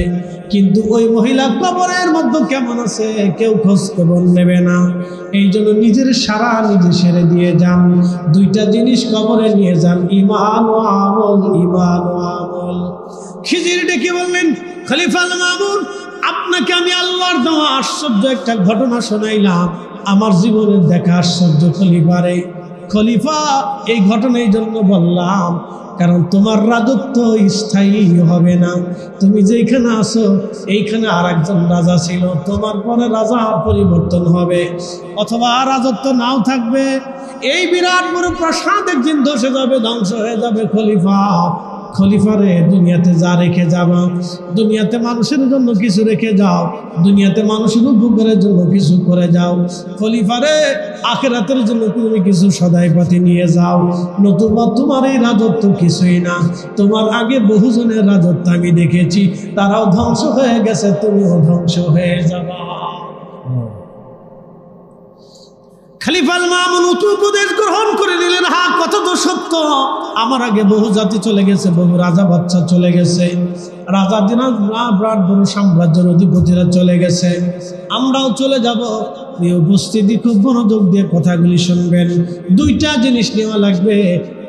কিন্তু ওই মহিলা কবরের মধ্যে কেমন আছে কেউ খোঁজ খবর নেবে না। এই জন্য নিজের সারা নিজে সেরে দিয়ে যান। দুইটা জিনিস কবরে নিয়ে যান, ঈমান ও আমল, ঈমান ও আমল। খিজির ডেকে বললেন, খলিফা আল মামুন, আপনাকে আমি আল্লাহর দেওয়া আশ্চর্য একটা ঘটনা শোনাইলাম, আমার জীবনের দেখা আশ্চর্য খলিফারে। খলিফা, এই ঘটনা এই জন্য বললাম কারণ তোমার রাজত্ব স্থায়ী হবে না। তুমি যেখানে আছো এইখানে আর একজন রাজা ছিল, তোমার পরে রাজার পরিবর্তন হবে, অথবা রাজত্ব নাও থাকবে। এই বিরাট বড় প্রাসাদ একদিন ধসে যাবে, ধ্বংস হয়ে যাবে। খলিফারে দুনিয়াতে যা রেখে যাবা, দুনিয়াতে মানুষের জন্য কিছু রেখে যাও, দুনিয়াতে মানুষের উপকারের জন্য কিছু করে যাও। খলিফারে আখিরাতের জন্য তুমি কিছু সদাই পাতি নিয়ে যাও, নতুবা তোমার এই রাজত্ব কিছুই না। তোমার আগে বহুজনের রাজত্ব আমি দেখেছি, তারাও ধ্বংস হয়ে গেছে, তুমিও ধ্বংস হয়ে যাবা। খলিফা আল মামুন উপদেশ গ্রহণ করে নিলেন, হা কত তো সত্য, আমার আগে বহু জাতি চলে গেছে, বহু রাজা বাচ্চা চলে গেছে, রাজা দিনা বিরাট বড় সাম্রাজ্যের অধিপতিরা চলে গেছে, আমরাও চলে যাব। এই উপস্থিতি খুব মনোযোগ দিয়ে কথাগুলি শুনবেন। দুইটা জিনিস নেওয়া লাগবে,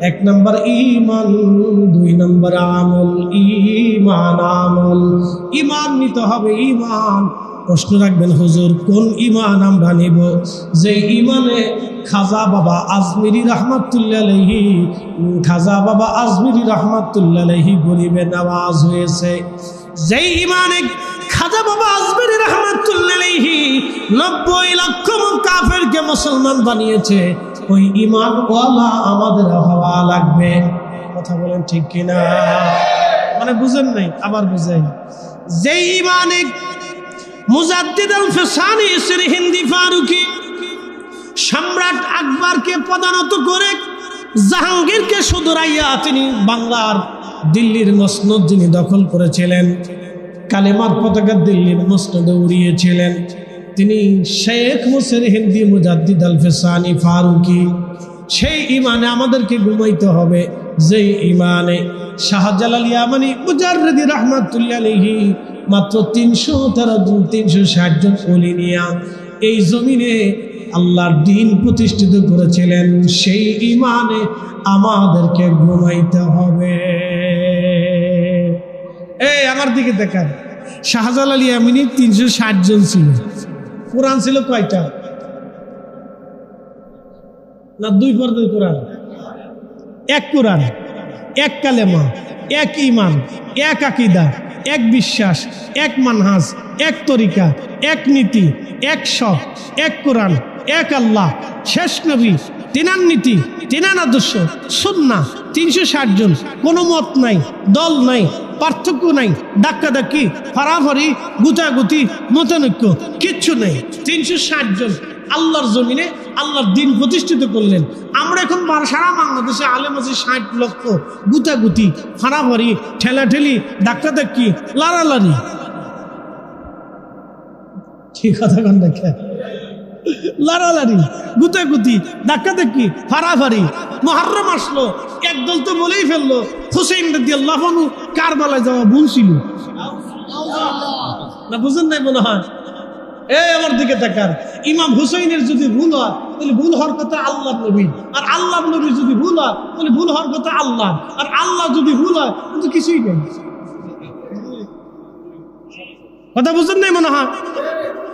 এক নম্বর ঈমান, দুই নম্বর আমল। ঈমান আমল, ঈমান নিতে হবে, ঈমান। প্রশ্ন রাখবেন, হুজুর কোন ঈমান আমরা নিব? যে ঈমানে খাজা বাবা আজমিরি রহমাতুল্লাহ আলাইহি, খাজা বাবা আজমিরি রহমাতুল্লাহ আলাইহি গরিবে নওয়াজ হয়েছে, যেই ঈমানে খাজা বাবা আজমিরি রহমাতুল্লাহ আলাইহি 90 লক্ষ কাফেরকে মুসলমান বানিয়েছে, ওই ঈমান ওয়ালা আমাদের হওয়া লাগবে। কথা বলেন ঠিক কিনা? মানে বুঝেন নাই, আবার বুঝাই। যেই ঈমানে মুজাদ্দিদ আল ফিসানি সিরহিন্দি ফারুকি সম্রাট আকবরকে পদানত করে জাহাঙ্গীরকে শুধরাইয়া তিনি বাংলার দিল্লির মসনদ যিনি দখল করেছিলেন, কালেমার পতাকা দিল্লির মসনদে উড়িয়েছিলেন, তিনি শেখ সিরহিন্দি মুজাদ্দিদ আল ফিসানি ফারুকি। সেই ঈমানে আমাদেরকে ঘুমাইতে হবে, যেই ঈমানে শাহজালাল ইয়ামানি মুজাররিদি রাহমাতুল্লাহ আলাইহি মাত্র 360 জন ওলি নিয়া এই জমিনে আল্লাহর দ্বীন প্রতিষ্ঠিত করেছিলেন। সেই ঈমানে আমাদেরকে ঘুমাইতে হবে। এই আমার দিকে দেখান, শাহজালাল ইয়ামানি 360 জন ছিল। কোরআন ছিল কয়টা? না 2 পর্দার কোরআন? এক কোরআন, এক কালেমা, এক ঈমান, এক আকীদা, এক বিশ্বাস, এক মানহাজ, এক তরিকা, এক নীতি, এক সব, এক কোরআন, এক আল্লাহ, শেষ নবী, তিনার নীতি, তিনার আদর্শ, সুন্নাহ। 360 জন, কোনো মত নাই, দল নাই, পার্থক্য নাই, ধাক্কাধাক্কি, ফাড়াফাড়ি, গুতাগুতি, মতানৈক্য কিচ্ছু নেই। 360 জন আল্লাহর জমিনে আল্লাহর দ্বীন প্রতিষ্ঠিত করলেন। আমরা এখন সারা বাংলাদেশে আলেম আছি 60 লক্ষ, গুতাগুতি, ফাড়াফাড়ি, ঠেলাঠেলি, ধাক্কাধাক্কি, লাড়ালাড়ি। ঠিক কথা কন দেখা, লাড়ালাড়ি, গুতাগুতি, ধাক্কাধাক্কি, ফাড়াফাড়ি। মুহররম আসলো, একদল তো বলেই ফেললো হুসাইন রাদিয়াল্লাহু আনহু কারবালায় যাওয়া ভুল ছিল। না বুঝেন নাই মনে হয়? এই আমার দিকে তাকান, ইমাম হুসাইনের যদি ভুল হয় তাহলে ভুল হওয়ার কথা আল্লাহর নবী, আর আল্লাহর নবীর যদি ভুল হয় তাহলে ভুল হওয়ার কথা আল্লাহ, আর আল্লাহ যদি ভুল হয় কিন্তু কিছুই নেই। কথা বুঝেন নাই মনে হয়?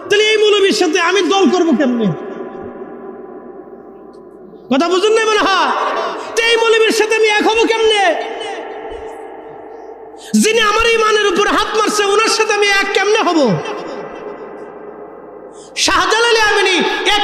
তাহলে এই মৌলবীর সাথে আমি দল করবো কেমনে? কথা বুঝেন নাই মনে হয়? এই মৌলবীর সাথে আমি এক হবো কেমনে? যিনি আমার ঈমানের উপর হাত মারছে ওনার সাথে আমি এক কেমনে হব? শাহজালাল ইয়ামানি এক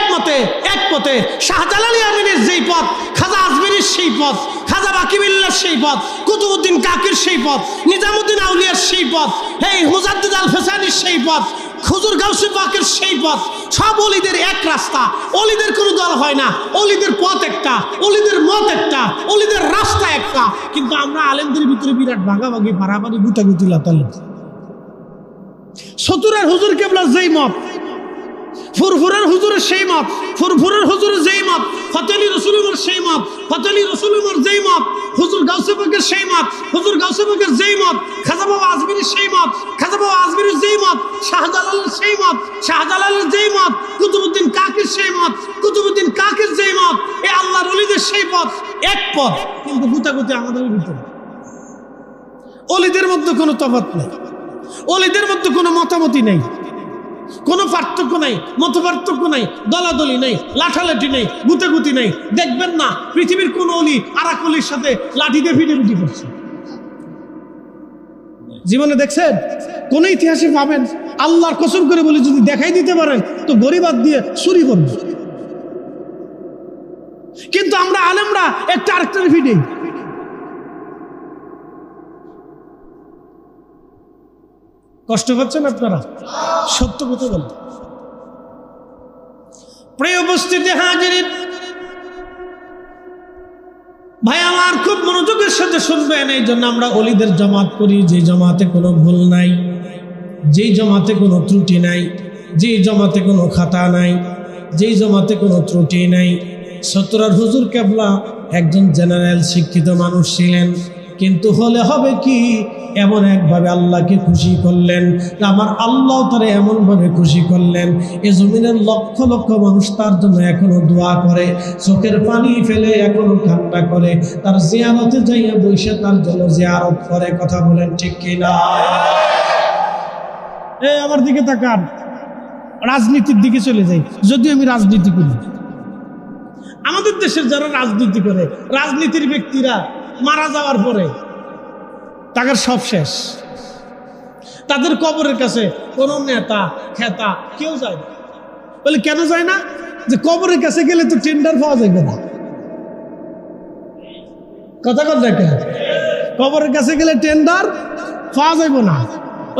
পথে, শাহজালাল ইয়ামানির যেই পথ, খাজা আজমিরির সেই পথ, খাজা বাকিবিল্লাহর সেই পথ, কুতুবউদ্দিন কাকির সেই পথ, নিজামুদ্দিন আউলিয়ার সেই পথ, এই মুজাদ্দিদ আল ফিসানির সেই পথ, হুজুর গাউসে পাকের সেই পথ। সব অলিদের এক রাস্তা, অলিদের কোনো দল হয় না, অলিদের পথ একটা, অলিদের মত একটা, অলিদের রাস্তা একটা। কিন্তু আমরা আলেমদের ভিতরে বিরাট ভাগাভাগি, পারাপারি, গুতাগুতি, লাতালি। সতুরের হুজুর কেবলা যেই মত, ফুরফুরের হুজুরের সেই মত, ফুরফুরের হুজুরের যেই মত, ফতেলি রসুলের সেই মত, ফতেলি রসুলের যেই মত, হুজুর গাউসে পাকের সেই মত, হুজুর গাউসে পাকের যেই মত, খাজা বাবা আজমিরের সেই মত, খাজা বাবা আজমিরের যেই মত, শাহজালালের সেই মত, শাহজালালের যেই মত, কুতুবউদ্দিন কাকের সেই মত, কুতুবউদ্দিন কাকের যেই মত, এই আল্লাহর ওলিদের সেই পথ, এক পথ, কিন্তু গুতাগুতি আমাদের ভিতরে। ওলিদের মধ্যে কোনো তফাৎ নেই, ওলিদের মধ্যে কোনো মতামতি নেই, কোনো পার্থক্য নাই, মত পার্থক্য নাই, দলাদলি নেই, লাঠালাঠি নেই, গুতাগুতি নেই। দেখবেন না পৃথিবীর কোন অলি আর এক অলির সাথে লাঠিতে ফিটাফিটি করছে, জীবনে দেখছেন? কোন ইতিহাসে পাবেন? আল্লাহর কসম করে বলি, যদি দেখাই দিতে পারেন তো গরিবাদ দিয়ে চুরি করবে। কিন্তু আমরা আলেমরা একটা আরেকটার ফিটে। কষ্ট পাচ্ছেন আপনারা? সত্য কথা বলেন। প্রিয় উপস্থিতি হাজিরিন, ভাই আমার খুব মনোযোগের সাথে শুনবেন। এই জন্য আমরা অলিদের জামাত করি, যে জামাতে কোনো ভুল নাই, যেই জামাতে কোনো ত্রুটি নাই, যেই জামাতে কোনো খাতা নাই, যেই জামাতে কোনো ত্রুটি নাই। সত্তরার হুজুর কেবলা একজন জেনারেল শিক্ষিত মানুষ ছিলেন, কিন্তু হলে হবে কি, এমন একভাবে আল্লাহকে খুশি করলেন, আমার আল্লাহ তারে এমনভাবে খুশি করলেন, এ জমিনের লক্ষ লক্ষ মানুষ তার জন্য এখনো দোয়া করে, চোখের পানি ফেলে এখনো কান্না করে, তার জিয়ারতে যাইয়া বসে তার জন্য জিয়ারত করে। কথা বলেন ঠিক কিনা? আমার দিকে তাকান, রাজনীতির দিকে চলে যাই। যদি আমি রাজনীতি করি, আমাদের দেশের যারা রাজনীতি করে, রাজনীতির ব্যক্তিরা মারা যাওয়ার পরে তাদের সব শেষ, তাদের কবরের কাছে কোন নেতা খেতা কেউ যায় না। বলে কেন যায় না? যে কবরের কাছে গেলে তো টেন্ডার পাওয়া যাবে না। কথা কথা দেখে, কবরের কাছে গেলে টেন্ডার পাওয়া যাবে না,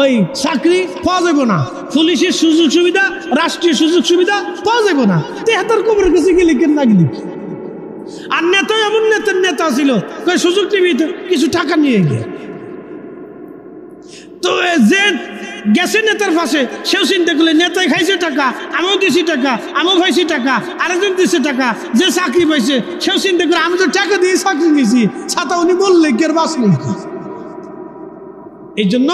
ওই চাকরি পাওয়া যাবে না, পুলিশের সুযোগ সুবিধা, রাষ্ট্রীয় সুযোগ সুবিধা পাওয়া যাবে না। তেহাতার কবরের কাছে গেলে কেন নাগরিক। আর নেতা এমন নেতা ছিল, সুযোগ টিভি কিছু টাকা নিয়ে গিয়ে, তো যে গেছে নেতার পাশে, সেও চিন্তা করলে নেতাই খাইছে টাকা, আমিও দিছি টাকা, আমিও পাইছি টাকা, আরেকজন দিছে টাকা, যে চাকরি পাইছে সেও চিন্তা করে আমি তো টাকা দিয়ে চাকরি নিয়েছি, ছাতা উনি বললে কি আর বাস নেই। এই জন্য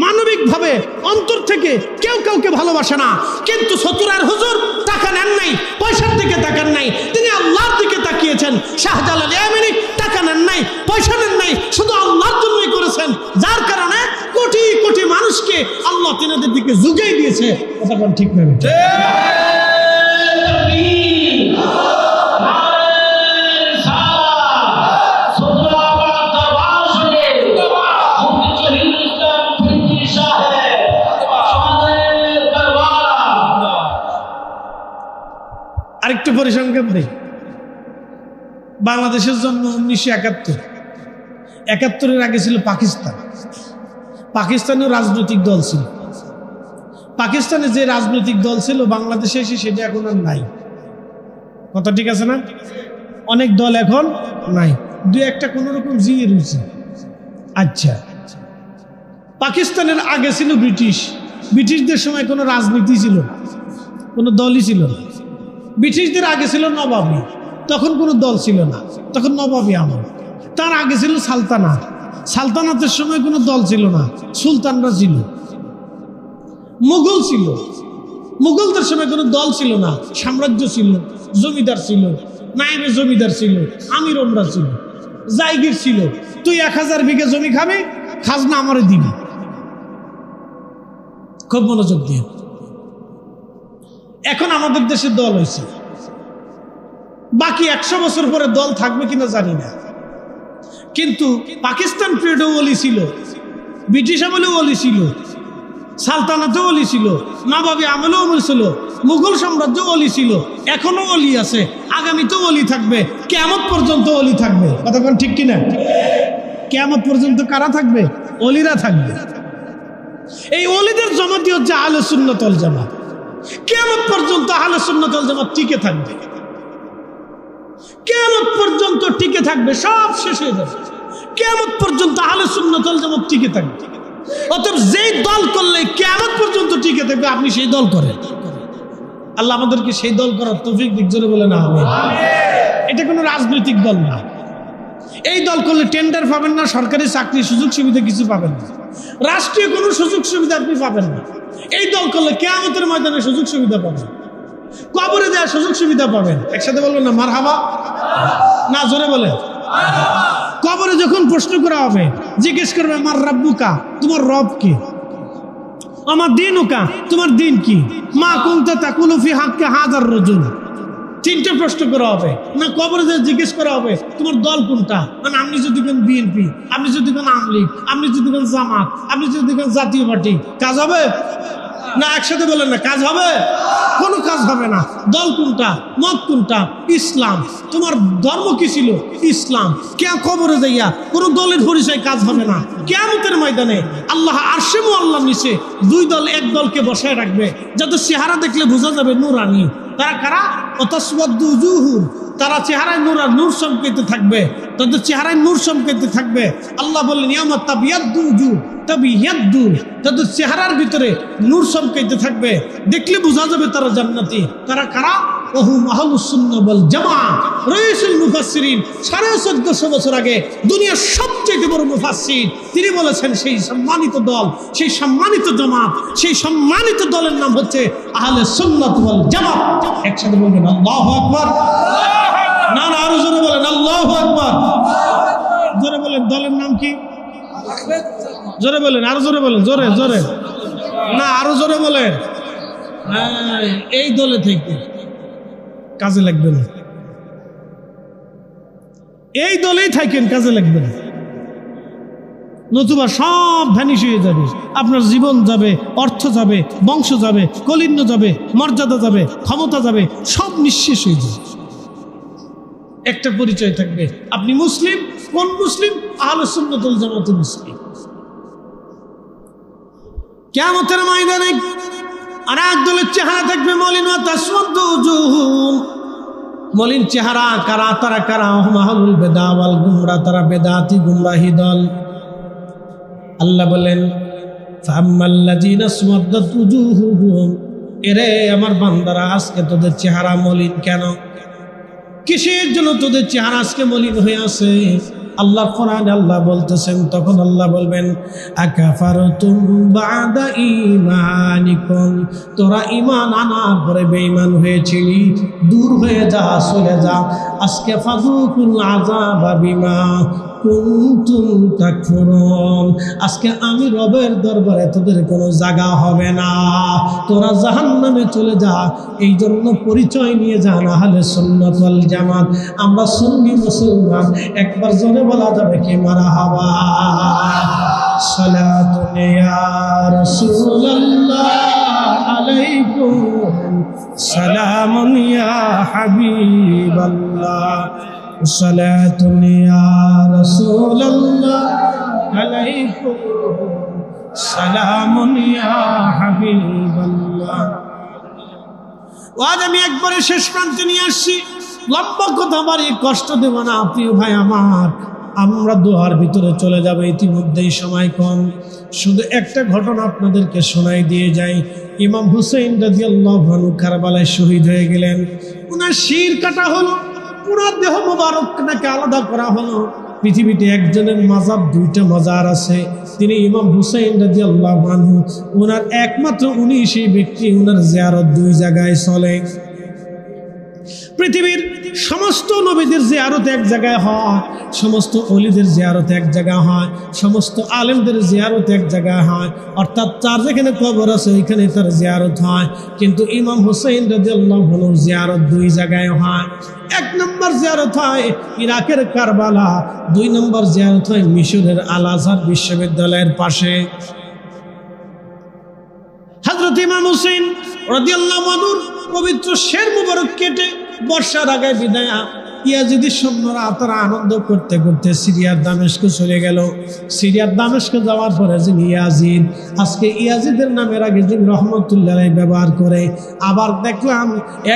মানবিকভাবে অন্তর থেকে কেউ কাউকে ভালোবাসে না। কিন্তু সতুরার হুজুর টাকা নেন নাই, পয়সার দিকে তাকান নাই, তিনি আল্লাহর দিকে তাকিয়েছেন। শাহজালাল ইয়ামানি টাকা নেন নাই, পয়সা নেন নাই, শুধু আল্লাহর জন্যই করেছেন, যার কারণে কোটি কোটি মানুষকে আল্লাহ তিনাদের দিকে ঝুঁকিয়ে দিয়েছে। কথা বল ঠিক না? আরেকটু পরিসংখ্যান নেই। বাংলাদেশের জন্ম 1971, 71-এর আগে ছিল পাকিস্তান। পাকিস্তানেও রাজনৈতিক দল ছিল। পাকিস্তানে যে রাজনৈতিক দল ছিল বাংলাদেশে এসে সেটা এখন আর নাই। কথা ঠিক আছে না? অনেক দল এখন নাই, দুই একটা কোন রকম জিয়ে রয়েছে। আচ্ছা, পাকিস্তানের আগে ছিল ব্রিটিশ। ব্রিটিশদের সময় কোনো রাজনীতি ছিল না, কোনো দলই ছিল না। ব্রিটিশদের আগে ছিল নবাবী, তখন কোনো দল ছিল না, তখন নবাবী আমল। তার আগে ছিল সালতানাত, সালতানাতের সময় কোনো দল ছিল না, সুলতানরা ছিল। মুঘল ছিল, মুঘলদের সময় কোনো দল ছিল না, সাম্রাজ্য ছিল, জমিদার ছিল, নায়েবে জমিদার ছিল, আমির ওমরা ছিল, জায়গির ছিল। তুই 1000 বিঘা জমি খাবি, খাজনা আমারে দিবি। খুব মনোযোগ দিয়ে। এখন আমাদের দেশে দল হয়েছে, বাকি 100 বছর পরে দল থাকবে কিনা জানি না। কিন্তু পাকিস্তান পিরিয়ডেও ওলি ছিল, ব্রিটিশ আমলেও ওলি ছিল, সালতানাতেও ওলি ছিল, নবাবী আমলেও ওলি ছিল, মুঘল সাম্রাজ্য ওলি ছিল, এখনো ওলি আছে, আগামীতেও ওলি থাকবে, কিয়ামত পর্যন্ত ওলি থাকবে। কথা কোন ঠিক কিনা? কিয়ামত পর্যন্ত কারা থাকবে? ওলিরা থাকবে। এই ওলিদের জামাতই হচ্ছে আহলে সুন্নাত ওয়াল জামাত। কিয়ামত পর্যন্ত আহলে সুন্নাত ওয়াল জামাত টিকে থাকবে, কিয়ামত পর্যন্ত টিকে থাকবে। সব শেষ হয়ে যাবে, কিয়ামত পর্যন্ত আহলে সুন্নাত ওয়াল জামাত টিকে থাকবে। অতএব যেই দল করলে কিয়ামত পর্যন্ত টিকে থাকবে, আপনি সেই দল করেন। আল্লাহ আমাদেরকে সেই দল করার তৌফিক দিক, জোরে বলে না আমিন। এটা কোনো রাজনৈতিক দল না। এই দল করলে টেন্ডার পাবেন না, সরকারি চাকরি সুযোগ সুবিধা কিছু পাবেন না, রাষ্ট্রীয় কোনো সুযোগ সুবিধা আপনি পাবেন না। এই দল করলে কিয়ামতের ময়দানে সুযোগ সুবিধা পাবেন, কবরে দেওয়ার সুযোগ সুবিধা পাবেন। একসাথে বলবেন না মারহাবা, না জোরে বলেন। কবরে যখন প্রশ্ন করা হবে, জিজ্ঞেস করবে আমার রাব্বুকা, তোমার রব কি? আমার দিনুকা, তোমার দিন কি? মা কুনতা তাকুলু ফি হাক্কি হাযার রাজুল। তিনটে প্রশ্ন করা হবে না, কবরে জিজ্ঞেস করা হবে তোমার দল কোনটা। মানে আপনি যদি কোন বিএনপি, আপনি যদি কোন আওয়ামী লীগ, আপনি যদি কোন জামাত, আপনি যদি কোন জাতীয় পার্টি, কাজ হবে না? একসাথে বলেন না, কাজ হবে? কোনো কাজ হবে না। দল কোনটা, মত কোনটা? ইসলাম। তোমার ধর্ম কি ছিল? ইসলাম। কে কবরে যাইয়া কোনো দলের পরিচয় কাজ হবে না। কিয়ামতের ময়দানে আল্লাহ আরশে মুআল্লার নিচে দুই দল এক দলকে বসায় রাখবে, যাতে চেহারা দেখলে বোঝা যাবে নূরানি। তারা কারা? ওয়াতাসওয়াদ্দু উজুহুম, তারা চেহারায় নূর চমকাইতে থাকবে, তাদের চেহারায় নূর চমকাইতে থাকবে। আল্লাহ বললেন ইয়াউমা তাবিয়াদ্দু উজুহ তাবিয়াদ্দু, তাদের চেহারার ভিতরে নূর চমকাইতে থাকবে, দেখলে বোঝা যাবে তারা জান্নাতি। তারা কারা? ওহুম আহলুস সুন্নাহ ওয়াল জামাআহ। রাইসুল মুফাসসিরিন 1450 বছর আগে দুনিয়ার সবচেয়ে বড় মুফাসসির, তিনি বলেছেন সেই সম্মানিত দল, সেই সম্মানিত জামাত, সেই সম্মানিত দলের নাম হচ্ছে আহলে সুন্নাত ওয়াল জামাত। একসাথে বলবেন আল্লাহু আকবার। না না, আরো জোরে বলেন আল্লাহু আকবার। জোরে বলেন, দলের নাম কি? জোরে বলেন, আরো জোরে বলেন, জোরে জোরে না, আরো জোরে বলেন। এই দলে থেকে কাজে লাগবে না, এই দলেই থাকেন, কাজে লাগবে না, নতুবা সব ভ্যানিশ হয়ে যাবে। আপনার জীবন যাবে, অর্থ যাবে, বংশ যাবে, কলিন্য যাবে, মর্যাদা যাবে, ক্ষমতা যাবে, সব নিঃশেষ হয়ে যাবে। একটা পরিচয় থাকবে, আপনি মুসলিম। কোন মুসলিম? আহলে সুন্নাত ওয়াল জামাতের মুসলিম। কিয়ামতের ময়দানে আর এক দলের চেহারা থাকবে মলিন, তাসওয়াদ্দু উজুহুম। মলিন চেহারা কারা? তারা কারা? হুম আহলুল বিদআ ওয়াল গুমরাহ, তারা বেদাতি গুমরাহি দল। আল্লাহ বলেন ফাআম্মাল্লাযীনা আসওয়াদ্দাত উজুহুহুম, এরে আমার বান্দারা, আজকে তোদের চেহারা মলিন কেন? কিসের জন্য তোদের চেহারা আজকে মলিন হয়ে আছে? আল্লাহ কোরআনে আল্লাহ বলতেছেন, তখন আল্লাহ বলবেন আকাফারতুম বাদা ঈমানিকুম, তোরা ঈমান আনার পরে বেঈমান হয়েছিলি, দূর হয়ে যা, চলে যা। আজকে ফাযুকুল আযাবা বিমা কুনতুম তাকফুরুন, আজকে আমি রবের দরবারে তোদের কোনো জায়গা হবে না, তোরা জাহান্নামে চলে যা। এই জন্য পরিচয় নিয়ে যান আহলে সুন্নাত ওয়াল জামাত। আমরা সুন্নি মুসলমান, একবার জোরে বলা যাবে কি মারহাবা। সালাতুন ইয়া রাসূলুল্লাহ আলাইকুম, সালামুন ইয়া হাবিবাল্লাহ, সালাতুন ইয়া রাসূলুল্লাহ আলাইকুম, সালামুন ইয়া হাবিবাল্লাহ। আজ আমি একবারে শেষ প্রান্তে নিয়ে আসছি, লম্বা কথা আমার, এই কষ্ট দেব না প্রিয় ভাই আমার। আমরা দোহার ভিতরে চলে যাবে, ইতিমধ্যেই সময় কম। শুধু একটা ঘটনা আপনাদেরকে শোনাই দিয়ে যাই। ইমাম হুসাইন রাদিয়াল্লাহু আনহু কারবালায় শহীদ হয়ে গেলেন। ওনার শির কাটা হলো, পুরো দেহ মোবারকটাকে আলাদা করা হলো। পৃথিবীতে একজনের মাজার, দুইটা মাজার আছে, তিনি ইমাম হুসাইন রাদিয়াল্লাহু আনহু। ওনার একমাত্র উনি সেই ব্যক্তি, ওনার জিয়ারত দুই জায়গায় চলে। পৃথিবীর সমস্ত নবীদের জিয়ারত এক জায়গায় হয়, সমস্ত ওলিদের জিয়ারত এক জায়গায় হয়, সমস্ত আলেমদের জিয়ারত এক জায়গায় হয়, অর্থাৎ তার যেখানে কবর আছে ওইখানে তার জিয়ারত হয়। কিন্তু ইমাম হুসাইন রাদিয়াল্লাহু আনহুর জিয়ারত দুই জায়গায় হয়। এক নম্বর জিয়ারত হয় ইরাকের কারবালা, দুই নম্বর জিয়ারত হয় মিশরের আল আজহার বিশ্ববিদ্যালয়ের পাশে। হযরত ইমাম হুসাইন রাদিয়াল্লাহু আনহুর পবিত্র শের মুবারক কেটে বর্ষার আগে বিদায় ইয়াজিদের সৈন্যরা তারা আনন্দ করতে করতে সিরিয়ার দামেস্কে চলে গেল। সিরিয়ার দামেস্কে যাওয়ার পরে যিনি ইয়াজিদ, আজকে ইয়াজিদের নামের আগে যিনি রহমতুল্লাহ আলাইহি ব্যবহার করে, আবার দেখলাম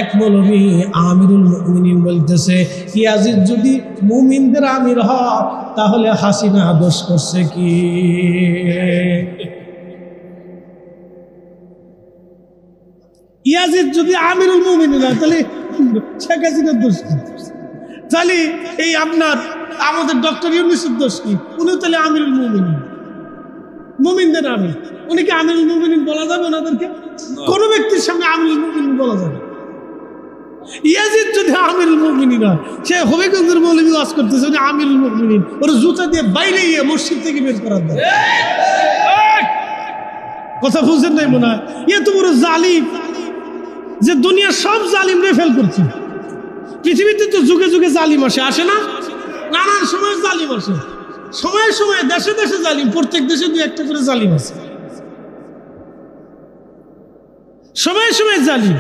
এক মৌলভী আমিরুল মুমিনিন বলতেছে ইয়াজিদ যদি মুমিনদের আমির হয় তাহলে হাসিনা দোষ করছে কি? ইয়াজিদ যদি আমিরুল মুমিনিন হয় তাহলে শেখ হাসিনার দোষ কি? তাহলে এই আপনার আমাদের ডক্টর ইউনূসের দোষ কি? উনি তাহলে আমিরুল মুমিনিন, মুমিনদের আমির। উনি কি আমিরুল মুমিনিন বলা যাবে ওনাদেরকে? কোন ব্যক্তির সামনে আমিরুল মুমিনিন বলা যাবে? ইয়াজিদ যদি আমিরুল মুমিনিন হয়, সে হবিগঞ্জের মৌলভী ওয়াজ করতেছে উনি আমিরুল মুমিনিন, ওর জুতা দিয়ে বাইরে গিয়ে মসজিদ থেকে বের করার দেয়। কথা বুঝেন নাই মনে হয়? এত বড় জালিম যে দুনিয়ার সব জালিমরে ফেল করছে। পৃথিবীতে তো যুগে যুগে জালিম আসে না? নানান সময় জালিম আসে, সময়ে সময়ে দেশে দেশে জালিম, প্রত্যেক দেশে দুই একটা করে জালিম আছে, সময়ে সময়ে জালিম।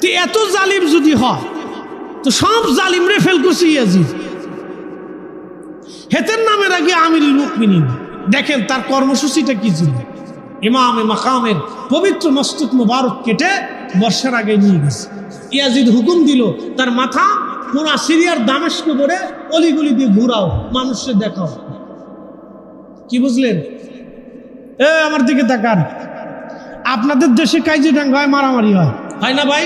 তো এত জালিম যদি হয় তো সব জালিমরে ফেল করছে ইয়াজিদ। হেতের নামের আগে আমিরুল মুমিনিন। দেখেন তার কর্মসূচিটা কি ছিল। ইমামে মাকামের পবিত্র মস্তক মুবারক কেটে বর্ষার আগে নিয়ে গেছে। ইয়াজিদ হুকুম দিল তার মাথা পুরা সিরিয়ার দামেস্ক করে অলিগলি দিয়ে ঘুরাও, মানুষের দেখাও। কি বুঝলেন? আমার দিকে তাকান। আপনাদের দেশে কাইজিডাঙ্গা হয়, মারামারি হয়, হয় না ভাই?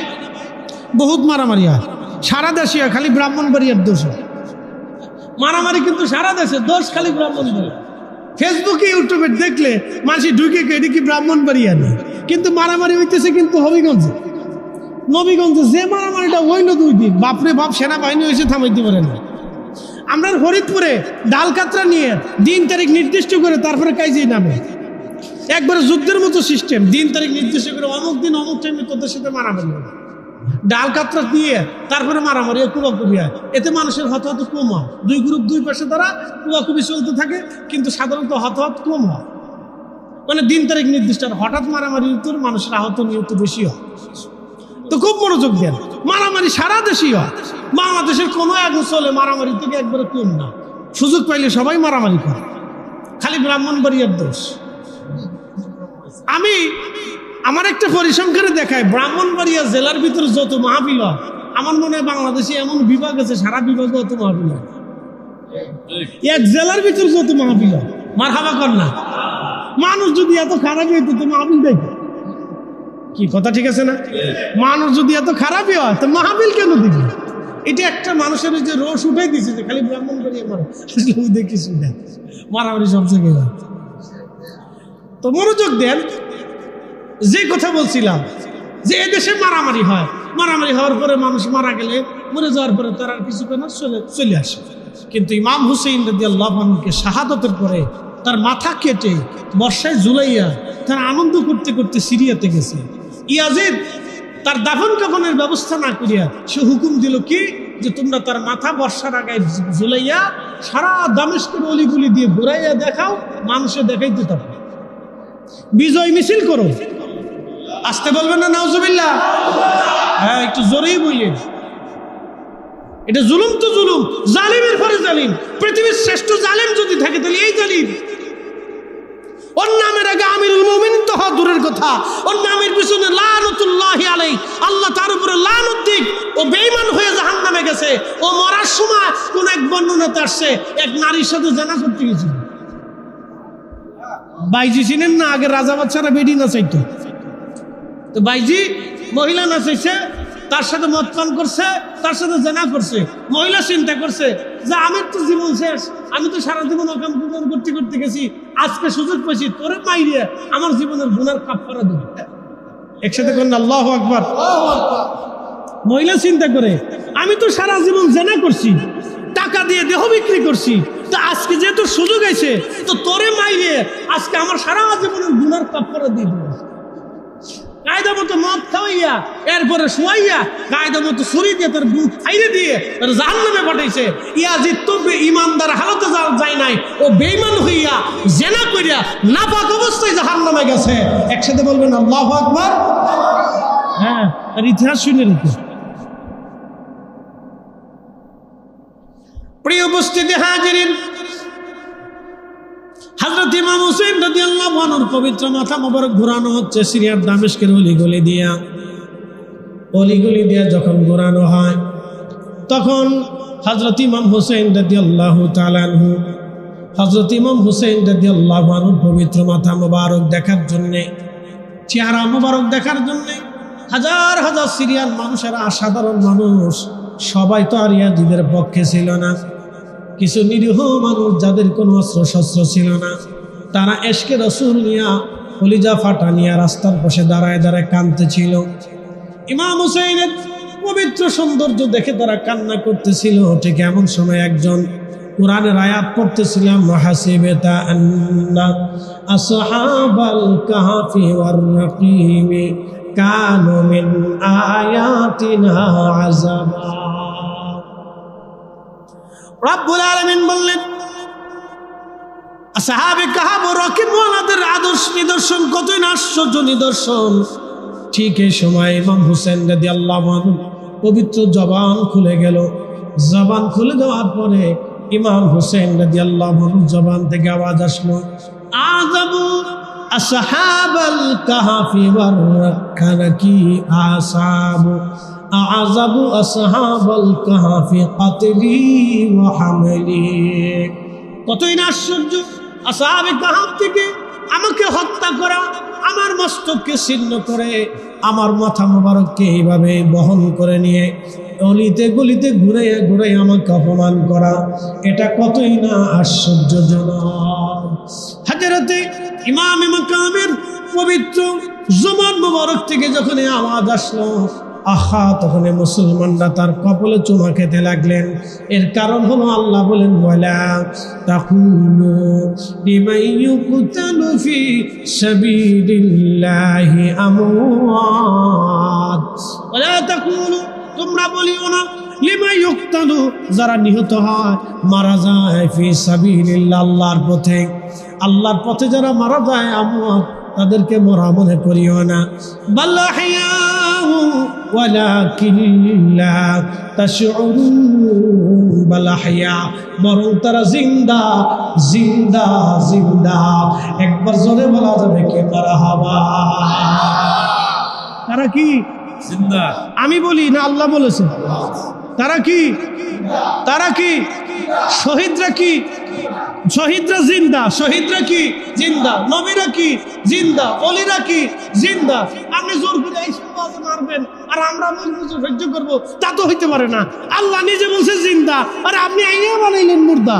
বহুত মারামারি হয় সারা দেশে, খালি ব্রাহ্মণবাড়িয়ার দোষ হয় মারামারি, কিন্তু সারা দেশে দোষ খালি ব্রাহ্মণবাড়িয়া। ফেসবুকে ইউটিউবে দেখলে মানুষ ঢুকে এটা কি ব্রাহ্মণবাড়িয়া নেই, কিন্তু মারামারি হইতেছে কিন্তু হবিগঞ্জে, নবীগঞ্জে। যে মারামারিটা হইল 2 দিন, বাপরে বাপ, সেনাবাহিনী হয়েছে থামাইতে পারে না। আমরা ফরিদপুরে ডালকাতরা নিয়ে দিন তারিখ নির্দিষ্ট করে তারপরে কাইজেই নামে, একবারে যুদ্ধের মতো সিস্টেম। দিন তারিখ নির্দিষ্ট করে অমুক দিন অমুক টাইমে তোদের সাথে মারামারি হবে, ডালকাতরা দিয়ে তারপরে মারামারি, কুবাকুবি হয়। এতে মানুষের হতাহত কম হয়, 2 গ্রুপ 2 পাশে তারা কুবাকুবি চলতে থাকে, কিন্তু সাধারণত হতাহত কম হয়। মানে দিন তারিখ নির্দিষ্ট, আর হঠাৎ মারামারি তোর মানুষের আহত নিহত বেশি হয়। তো খুব মনোযোগ দেন, মারামারি সারা দেশেই হয়। বাংলাদেশের কোনো এক অঞ্চলে মারামারি থেকে একবারে কম না, সুযোগ পাইলে সবাই মারামারি করে, খালি ব্রাহ্মণবাড়িয়ার দোষ। আমি আমার একটা পরিসংখ্যানে দেখায়, ব্রাহ্মণবাড়িয়া জেলার ভিতরে যত মাহফিল হয়, আমার মনে হয় বাংলাদেশে এমন বিভাগ আছে সারা বিভাগে অত মাহফিল হয়। এক জেলার ভিতরে যত মাহফিল হয়, মারহাবা কর না। মানুষ যদি এত খারাপ হইতো তো মাহফিল দেখে কি কথা, ঠিক আছে না? মানুষ যদি এত খারাপই হয় তো মাহফিল কেন দিবে? এটা একটা মানুষের যে রোষ উঠে দিছে যে খালি ব্রাহ্মণবাড়িয়া মারা, দেখিস মারামারি সব জায়গায় হয়। তো মনোযোগ দেন, যে কথা বলছিলাম যে এদেশে মারামারি হয়, মারামারি হওয়ার পরে মানুষ মারা গেলে, মরে যাওয়ার পরে তার আর কিছু কেন চলে আসে। কিন্তু ইমাম হুসেইন রাদিয়াল্লাহু আনহুকে শাহাদাতের পরে তার মাথা কেটে বর্ষায় ঝুলাইয়া তার আনন্দ করতে করতে সিরিয়াতে গেছে। ইয়াজিদ তার দাফন কাফনের ব্যবস্থা না করিয়া সে হুকুম দিল কি, যে তোমরা তার মাথা বর্ষার আগে ঝুলাইয়া সারা দামেস্কের অলিগুলি দিয়ে ঘুরাইয়া দেখাও, মানুষে দেখাইতে থাকো, বিজয় মিছিল করো। আসতে বলবেন না নাউজুবিল্লাহ? হ্যাঁ, একটু জোরেই বললেন। এটা জুলুম তো জুলুম, জালিমের পরে জালিম। পৃথিবীর শ্রেষ্ঠ জালিম যদি থাকে তাহলে এই জালিম। ওর নামের আগে আমিরুল মুমিনিন তো হওয়া দূরের কথা, ওর নামের পিছনে লানতুল্লাহি আলাইহি, আল্লাহ তার উপরে লানত দিক। ও বেঈমান হয়ে জাহান্নামে গেছে। ও মরার সময় কোন এক বর্ণনাতে আসছে এক নারীর সাথে জানা করতে গেছিল। বাইজি চিনেন না? আগে রাজা বাচ্চারা বেডি নাচাইতো, তো বাইজি মহিলা নাচাইছে, তার সাথে মদ পান করছে, তার সাথে জানা করছে। মহিলা চিন্তা করছে যে আমার তো জীবন শেষ, আমি তো সারা জীবন অকাম কুকাম করতে করতে গেছি, আজকে সুযোগ পেয়েছি, তোরে মাইরে আমার জীবনের গুনার কাফারা দেব। একসাথে করেন আল্লাহু আকবার। মহিলা চিন্তা করে, আমি তো সারা জীবন জানা করছি, টাকা দিয়ে দেহ বিক্রি করছি, তো আজকে যেহেতু সুযোগ আছে তো তোরে মাইরে আজকে আমার সারা জীবনের গুনার কাফারা দিয়ে দেব। কায়দা মতো মদ খাওয়াইয়া এরপরে শোয়াইয়া কায়দা মতো ছুরি দিয়ে তার বুক খাইয়ে দিয়ে তার জাহান্নামে পাঠাইছে। ইয়াজিদ তো ইমানদার হালতে যায় নাই, ও বেঈমান হইয়া জেনা কইরা নাপাক অবস্থায় জাহান্নামে গেছে। একসাথে বলবেন আল্লাহু আকবার। হ্যাঁ, আর ইতিহাস শুনে রেখে। প্রিয় উপস্থিতি হাজিরিন, হযরত ইমাম হুসাইন রাদিয়াল্লাহু আনহুর পবিত্র মাথা মোবারক ঘোরানো হচ্ছে সিরিয়ার দামেস্কের অলিগলি দিয়া যখন ঘোরানো হয়, তখন হযরত ইমাম হুসাইন রাদিয়াল্লাহু তাআলা আনহু, হযরত ইমাম হুসাইন রাদিয়াল্লাহু আনহুর পবিত্র মাথা মোবারক দেখার জন্যে, চেহারা মোবারক দেখার জন্যে হাজার হাজার সিরিয়ান মানুষেরা, সাধারণ মানুষ, সবাই তো আর ইয়াজিদের পক্ষে ছিল না। কিছু নিরীহ মানুষ যাদের কোনো অস্ত্র শস্ত্র ছিল না, তারা এশকে রসুল নিয়া কলিজা ফাটা নিয়ে রাস্তার পাশে দাঁড়ায় দাঁড়ায় কাঁদতেছিল। ইমাম হুসাইনের পবিত্র সৌন্দর্য দেখে তারা কান্না করতেছিল। ঠিক এমন সময় একজন কোরআনের আয়াত পড়তেছিলাম, হাসিবাতা আন্না আসহাবাল কাহফি ওয়ার রাকিম কানু মিন আয়াতিনা আযাবা। রব্বুল আলামিন বললেন, আসহাবে কাহফ ও রাকিম ওয়ালাদের আদর্শ নিদর্শন কতই না আশ্চর্য নিদর্শন। ঠিক এই সময় ইমাম হুসেন রাদিয়াল্লাহু আনহু পবিত্র জবান খুলে গেল। জবান খুলে দেওয়ার পরে ইমাম হুসেন রাদিয়াল্লাহু আনহু জবান থেকে আওয়াজ আসলো, আযাবু আসহাবাল কাহফি ওয়ার রাকানাকি আসাবু আযাবু আসহাবাল কাহফি কাতলি ওয়া হামলি। কতই না আশ্চর্য, আসহাবে কাহফ থেকে আমাকে হত্যা করা, আমার মস্তককে ছিন্ন করে আমার মাথা মোবারককে এইভাবে বহন করে নিয়ে অলিতে গলিতে ঘুরে ঘুরে আমাকে অপমান করা, এটা কতই না আশ্চর্যজনক। হযরতে ইমাম মাকামের পবিত্র জবান মোবারক থেকে যখন আওয়াজ আসলো, আহা, তখন মুসলমানরা তার কপালে চুমা খেতে লাগলেন। এর কারণ হলো আল্লাহ বলেন, ওয়ালা তাকুনু লিমান ইউকতালু ফি সাবিলিল্লাহি আমওয়াত, ওয়ালা তাকুনু, তোমরা বলিও না, লিমান ইউকতালু, যারা নিহত হয়, মারা যায়, ফি সাবিলিল্লাহ, আল্লাহর পথে, আল্লাহর পথে যারা মারা যায়, আমওয়াত, তাদেরকে মরা মনে করিও না। বাল আহইয়াউ ওয়ালাকিন লা তাশউরুন, বাল আহইয়া, বরং তারা জিন্দা জিন্দা জিন্দা। একবার জোরে বলা যাবে কি মারহাবা? তারা কি জিন্দা? আমি বলি না, আল্লাহ বলেছে। তারা কি? তারা কি? শহীদরা কি? শহীদরা জিন্দা। শহীদরা কি? জিন্দা। নবীরা কি? জিন্দা। ওলিরা কি? জিন্দা। আপনি জোর করে এই সমাজ মারবেন আর আমরা বলবো সহ্য করবো, তা তো হইতে পারে না। আল্লাহ নিজে বলছে জিন্দা, আর আপনি আইয়া বানাইলেন মুর্দা।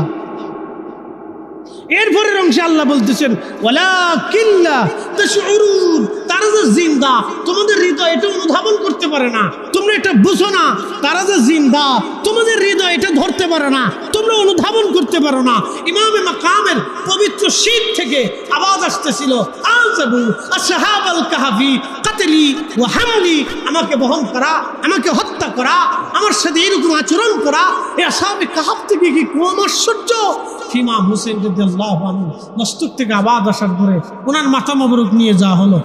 এরপরের অংশে আল্লাহ বলতেছেন, ওয়ালাকিন লা তাশউরুন, তারা যে জিন্দা, তোমাদের হৃদয় এটা অনুধাবন করতে পারে না, তোমরা এটা বুঝো না। তারা যে জিন্দা, তোমাদের হৃদয় এটা ধরতে পারে না, তোমরা অনুধাবন করতে পারো না। ইমামে মাকামের পবিত্র শীত থেকে আওয়াজ আসতেছিল, আযাবু আসহাবাল কাহফি কাতলি ওয়া হামলি, আমাকে বহন করা, আমাকে হত্যা করা, আমার সাথে এরকম আচরণ করা, এই আসহাবে কাহফ থেকে কি কম আশ্চর্য? ইমাম হুসেন রাদিয়াল্লাহু আনহু মস্তক থেকে আওয়াজ আসার পরে ওনার মাথা মোবারক নিয়ে যাওয়া হলো।